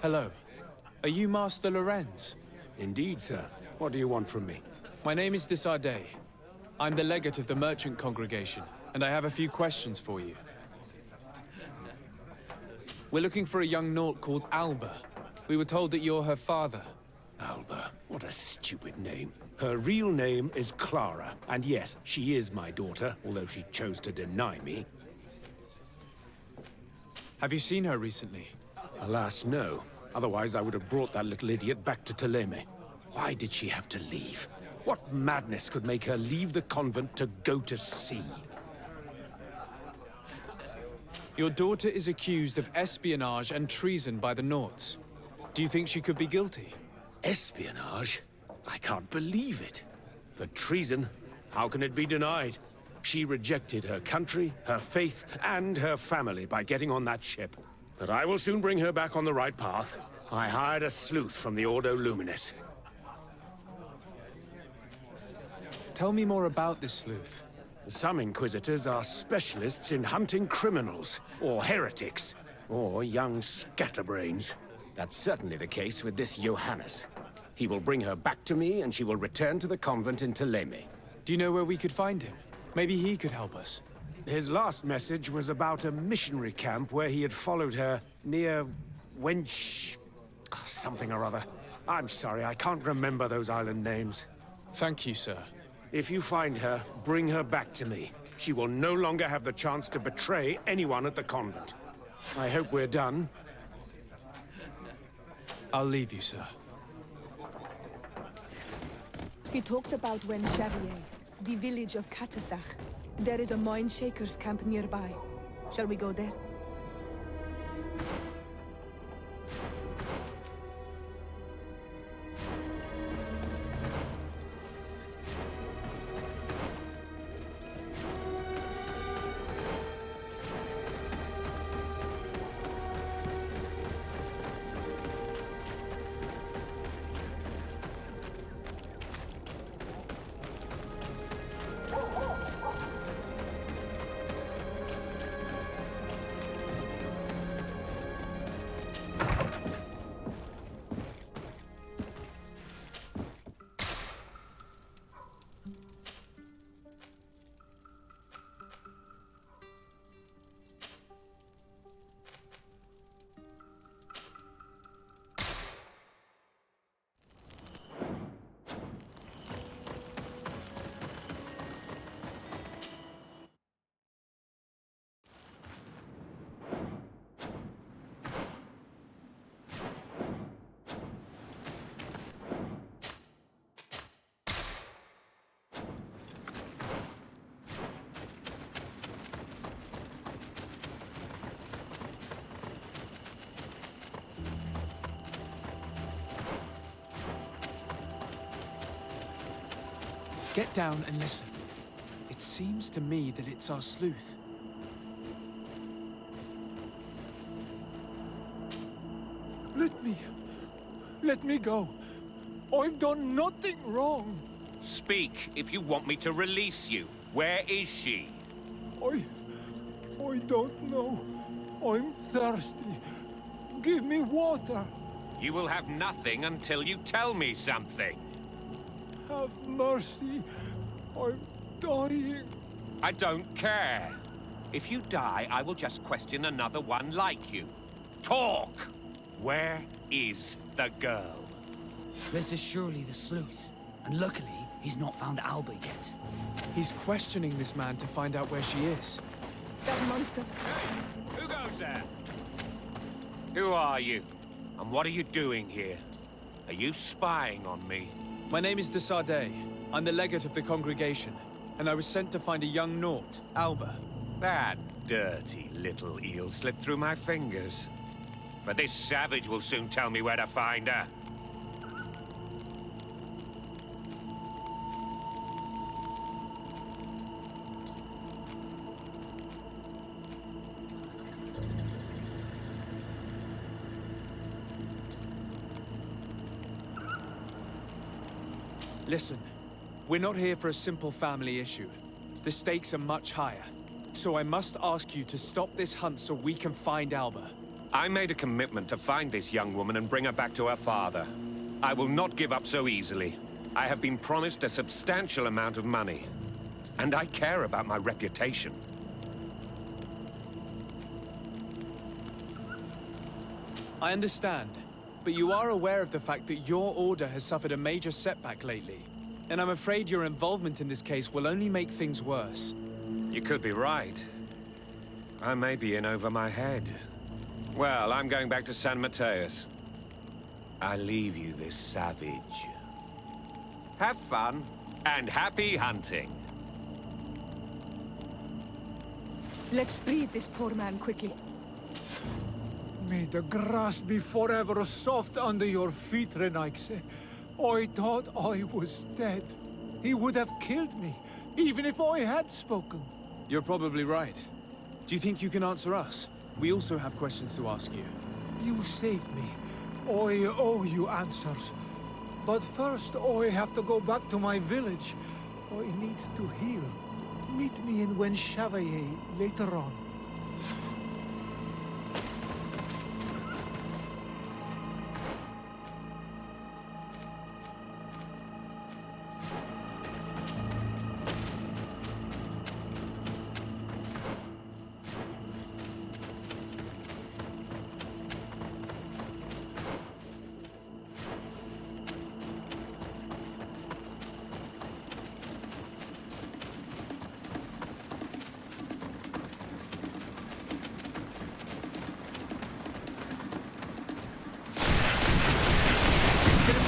Hello. Are you Master Lorenz? Indeed, sir. What do you want from me? My name is Desardet. I'm the legate of the merchant congregation, and I have a few questions for you. We're looking for a young Naut called Alba. We were told that you're her father. Alba. What a stupid name. Her real name is Clara, and yes, she is my daughter, although she chose to deny me. Have you seen her recently? Alas, no. Otherwise, I would have brought that little idiot back to Theleme. Why did she have to leave? What madness could make her leave the convent to go to sea? Your daughter is accused of espionage and treason by the Nauts. Do you think she could be guilty? Espionage? I can't believe it. But treason? How can it be denied? She rejected her country, her faith, and her family by getting on that ship. But I will soon bring her back on the right path. I hired a sleuth from the Ordo Luminis. Tell me more about this sleuth. Some Inquisitors are specialists in hunting criminals, or heretics, or young scatterbrains. That's certainly the case with this Johannes. He will bring her back to me, and she will return to the convent in Theleme. Do you know where we could find him? Maybe he could help us. His last message was about a missionary camp where he had followed her near Wench... something or other. I'm sorry, I can't remember those island names. Thank you, sir. If you find her, bring her back to me. She will no longer have the chance to betray anyone at the convent. I hope we're done. I'll leave you, sir. He talks about Wenchavier, the village of Katasach. There is a mine shaker's camp nearby. Shall we go there? Get down and listen. It seems to me that it's our sleuth. Let me go. I've done nothing wrong. Speak if you want me to release you. Where is she? I don't know. I'm thirsty. Give me water. You will have nothing until you tell me something. Have mercy. I'm dying. I don't care. If you die, I will just question another one like you. Talk! Where is the girl? This is surely the sleuth. And luckily, he's not found Alba yet. He's questioning this man to find out where she is. That monster. Hey, who goes there? Who are you? And what are you doing here? Are you spying on me? My name is Desardet. I'm the legate of the congregation, and I was sent to find a young Naut, Alba. That dirty little eel slipped through my fingers. But this savage will soon tell me where to find her. Listen, we're not here for a simple family issue. The stakes are much higher. So I must ask you to stop this hunt so we can find Alba. I made a commitment to find this young woman and bring her back to her father. I will not give up so easily. I have been promised a substantial amount of money. And I care about my reputation. I understand, but you are aware of the fact that your order has suffered a major setback lately. And I'm afraid your involvement in this case will only make things worse. You could be right. I may be in over my head. Well, I'm going back to San Mateus. I leave you this savage. Have fun, and happy hunting. Let's free this poor man quickly. May the grass be forever soft under your feet, Renaigse. I thought I was dead. He would have killed me, even if I had spoken. You're probably right. Do you think you can answer us? We also have questions to ask you. You saved me. I owe you answers. But first, I have to go back to my village. I need to heal. Meet me in Wen Chevalier later on.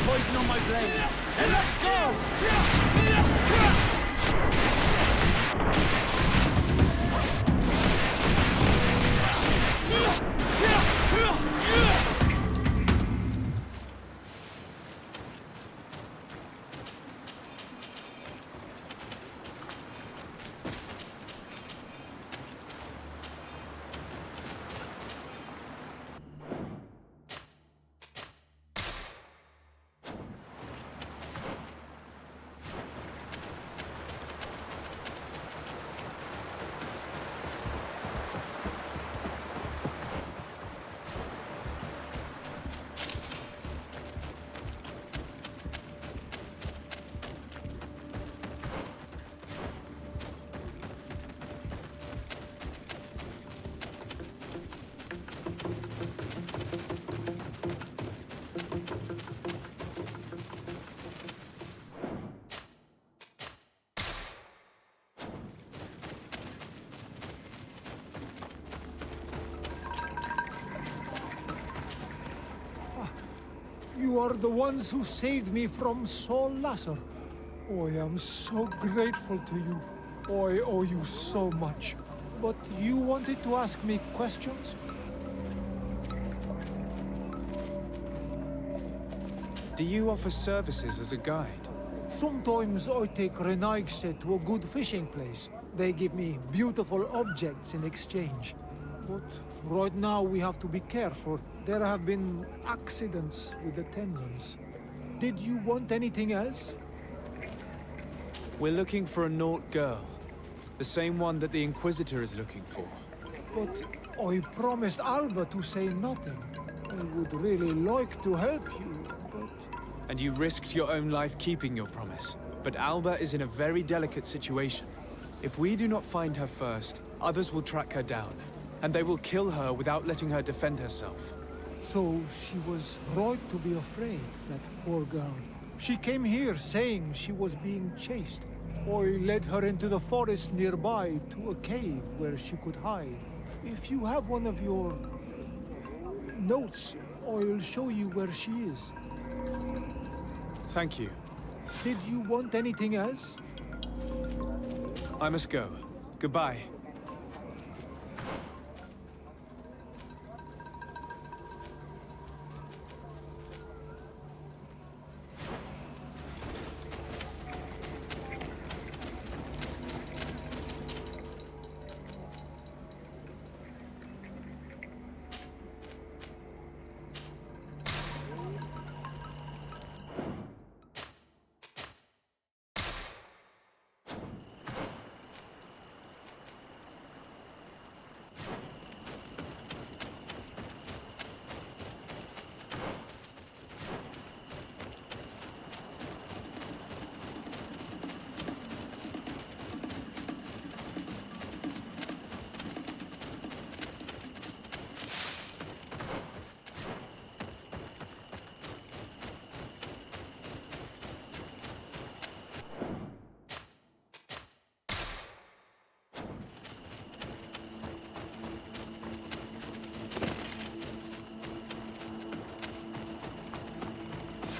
Poison on my blade. And let's go! You are the ones who saved me from Saul Lasser. I am so grateful to you. I owe you so much. But you wanted to ask me questions? Do you offer services as a guide? Sometimes I take Renaigse to a good fishing place. They give me beautiful objects in exchange. But right now we have to be careful. There have been accidents with the Tenyans. Did you want anything else? We're looking for a Naut girl. The same one that the Inquisitor is looking for. But I promised Alba to say nothing. I would really like to help you, but... And you risked your own life keeping your promise. But Alba is in a very delicate situation. If we do not find her first, others will track her down. And they will kill her without letting her defend herself. So she was right to be afraid, that poor girl. She came here saying she was being chased. I led her into the forest nearby to a cave where she could hide. If you have one of your... notes, I'll show you where she is. Thank you. Did you want anything else? I must go. Goodbye.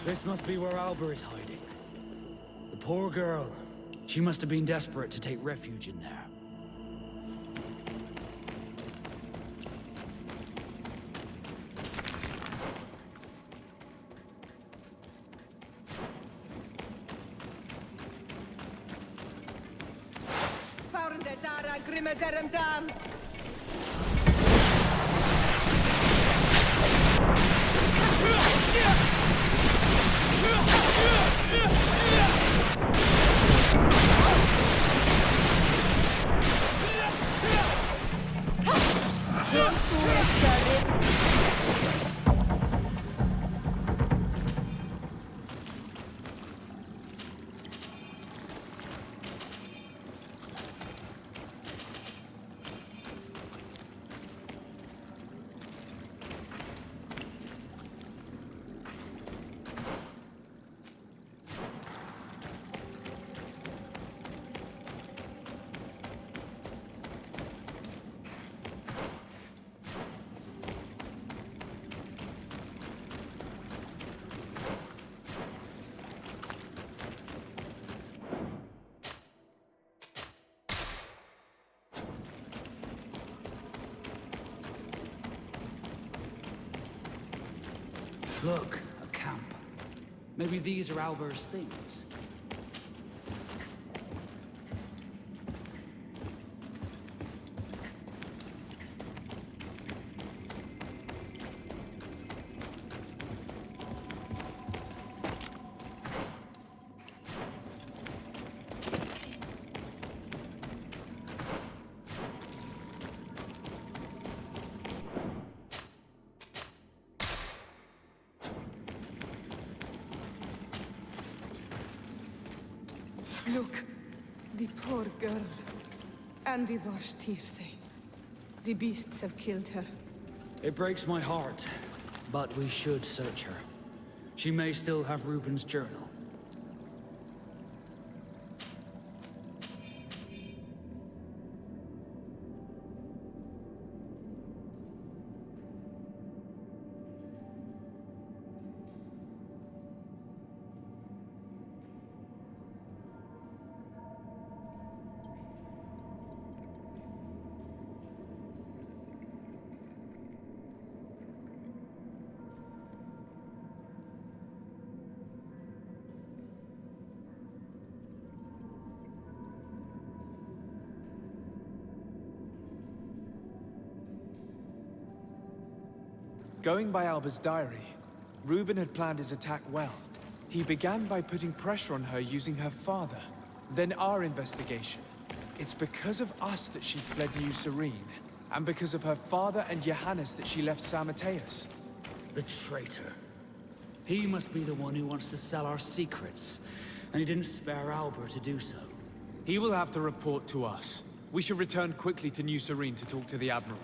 This must be where Alba is hiding. The poor girl. She must have been desperate to take refuge in there. Look, a camp. Maybe these are Alber's things. Look, the poor girl. And the Vorstirse. The beasts have killed her. It breaks my heart, but we should search her. She may still have Reuben's journal. Going by Alba's diary, Reuben had planned his attack well. He began by putting pressure on her using her father, then our investigation. It's because of us that she fled New Serene, and because of her father and Johannes that she left San Mateus. The traitor. He must be the one who wants to sell our secrets, and he didn't spare Alba to do so. He will have to report to us. We should return quickly to New Serene to talk to the Admiral.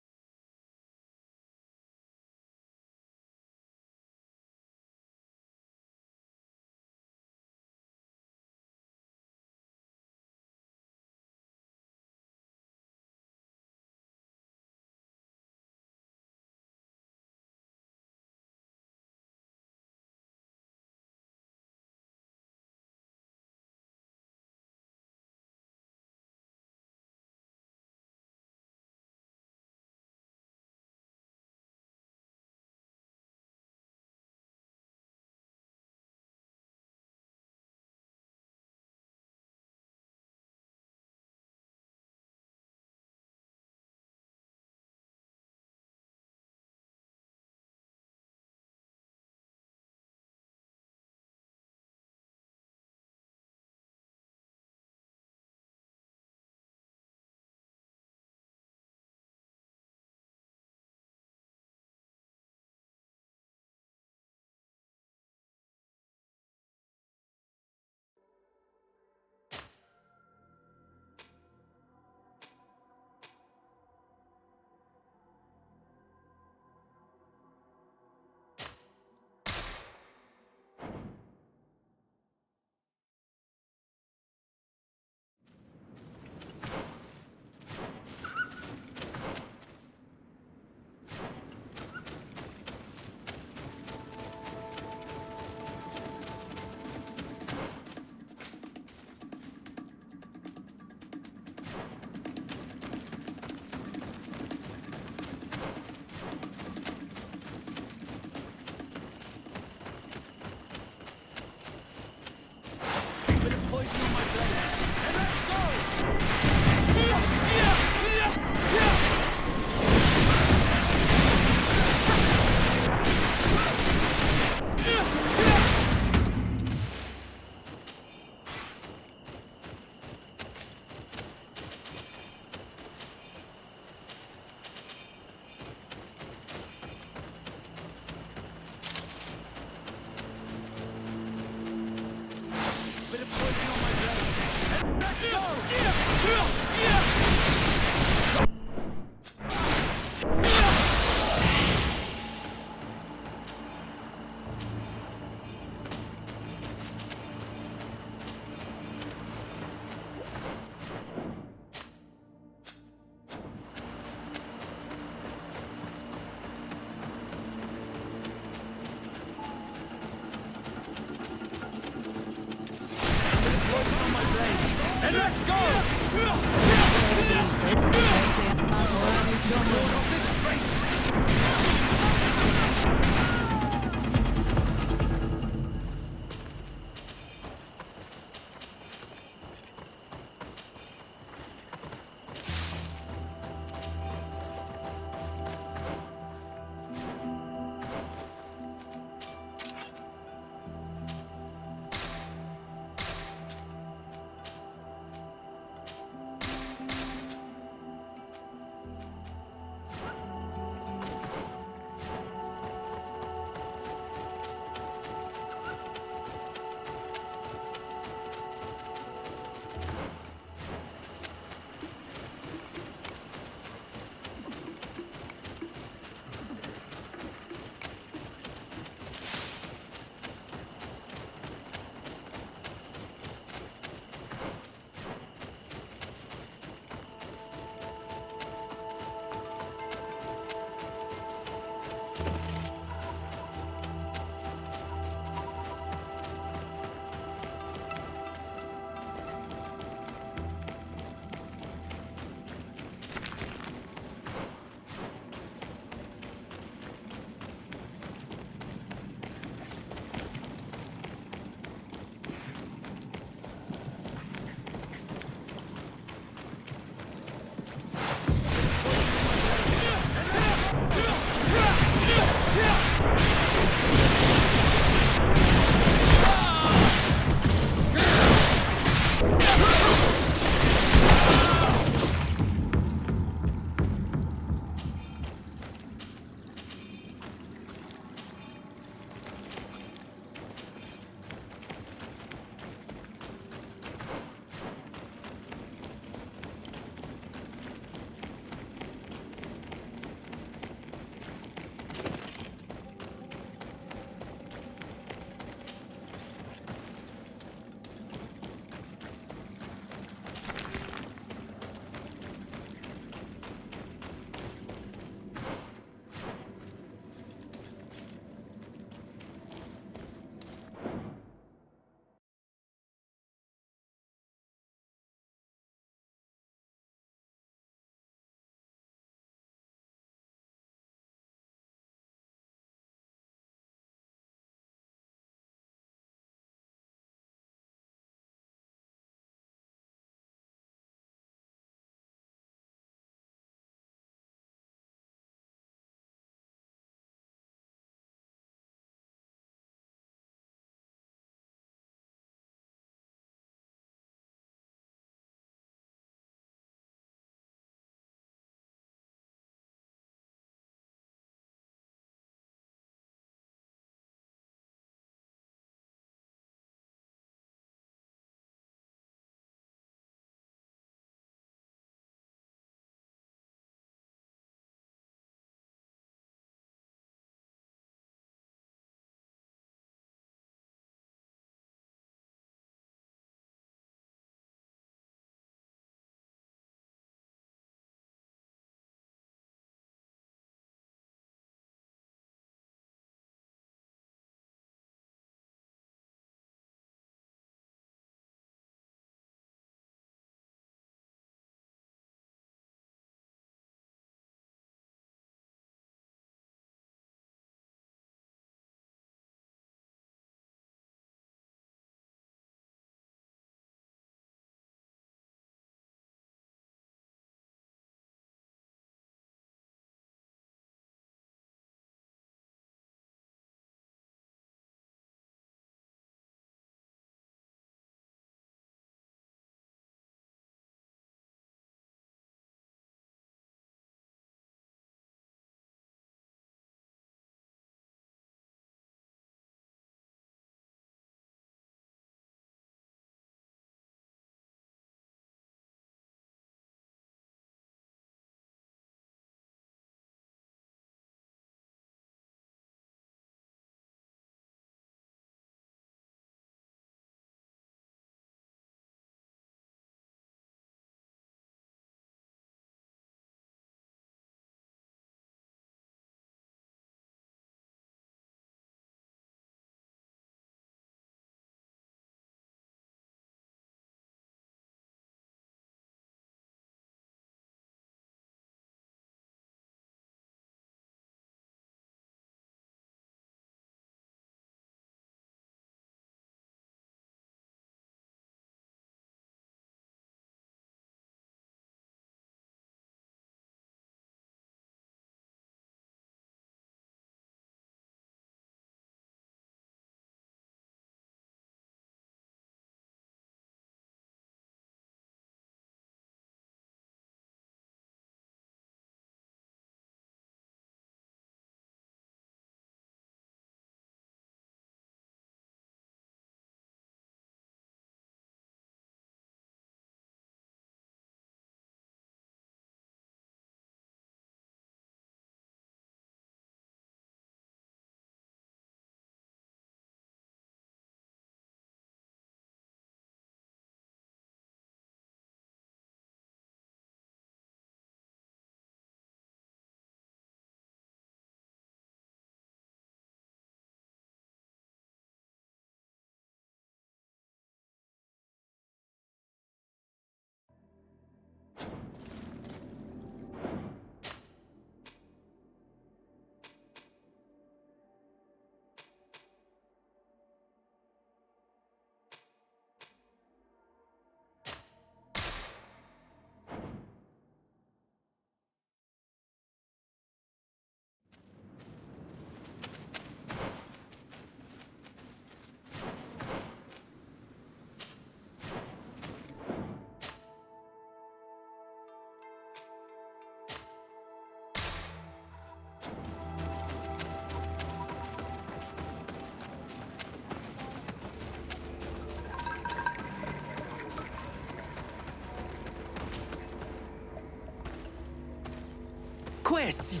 Noesi!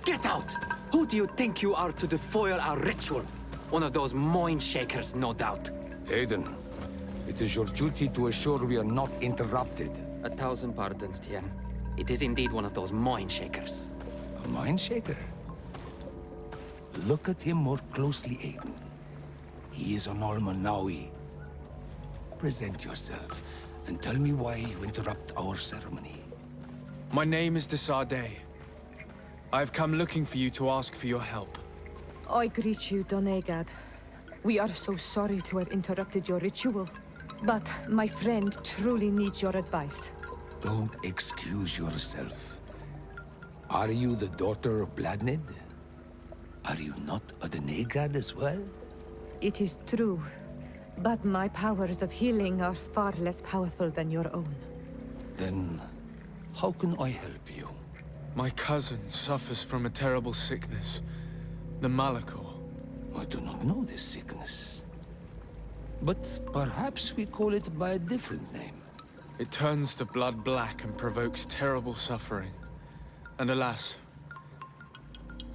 Get out! Who do you think you are to defoil our ritual? One of those mind shakers, no doubt. Aiden, it is your duty to assure we are not interrupted. 1,000 pardons, Tien. It is indeed one of those mind shakers. A mind shaker? Look at him more closely, Aiden. He is an Almanawi. Present yourself, and tell me why you interrupt our ceremony. My name is Desarde. I have come looking for you to ask for your help. I greet you, Donegad. We are so sorry to have interrupted your ritual. But my friend truly needs your advice. Don't excuse yourself. Are you the daughter of Bladnid? Are you not a Denegad as well? It is true. But my powers of healing are far less powerful than your own. Then, how can I help you? My cousin suffers from a terrible sickness. The Malachor. I do not know this sickness. But perhaps we call it by a different name. It turns the blood black and provokes terrible suffering. And alas,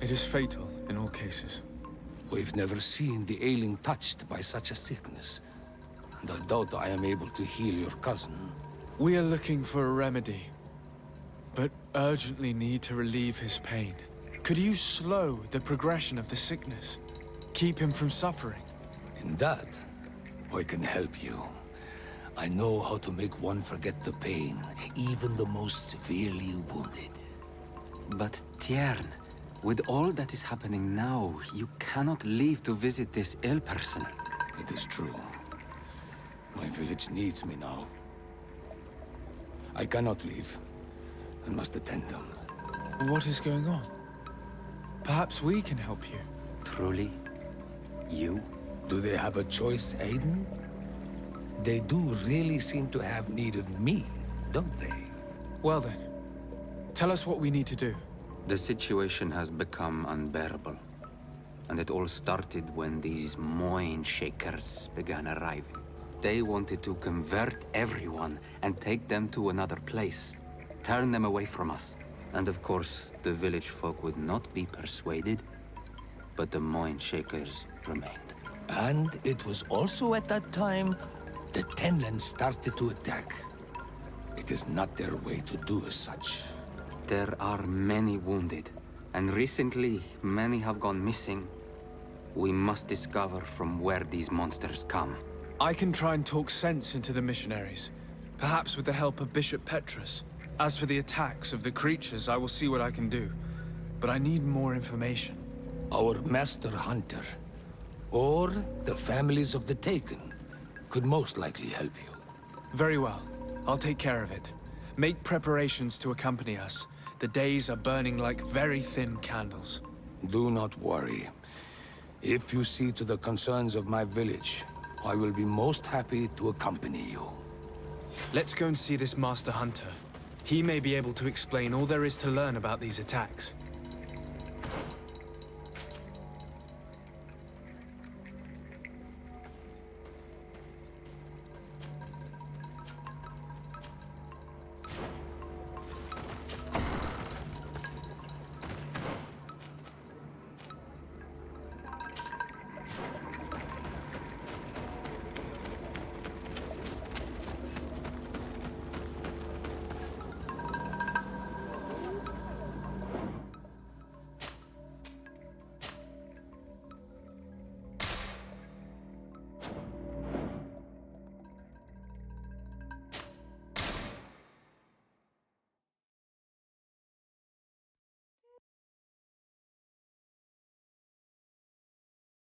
it is fatal in all cases. We've never seen the ailing touched by such a sickness. And I doubt I am able to heal your cousin. We are looking for a remedy, but urgently need to relieve his pain. Could you slow the progression of the sickness? Keep him from suffering? In that, I can help you. I know how to make one forget the pain, even the most severely wounded. But Tiern, with all that is happening now, you cannot leave to visit this ill person. It is true. My village needs me now. I cannot leave. I must attend them. What is going on? Perhaps we can help you. Truly? You? Do they have a choice, Aiden? They do really seem to have need of me, don't they? Well then, tell us what we need to do. The situation has become unbearable. And it all started when these mind shakers began arriving. They wanted to convert everyone and take them to another place. Turn them away from us. And of course, the village folk would not be persuaded. But the mind shakers remained. And it was also at that time the Tenland started to attack. It is not their way to do as such. There are many wounded, and recently many have gone missing. We must discover from where these monsters come. I can try and talk sense into the missionaries, perhaps with the help of Bishop Petrus. As for the attacks of the creatures, I will see what I can do. But I need more information. Our master hunter, or the families of the Taken, could most likely help you. Very well. I'll take care of it. Make preparations to accompany us. The days are burning like very thin candles. Do not worry. If you see to the concerns of my village, I will be most happy to accompany you. Let's go and see this Master Hunter. He may be able to explain all there is to learn about these attacks.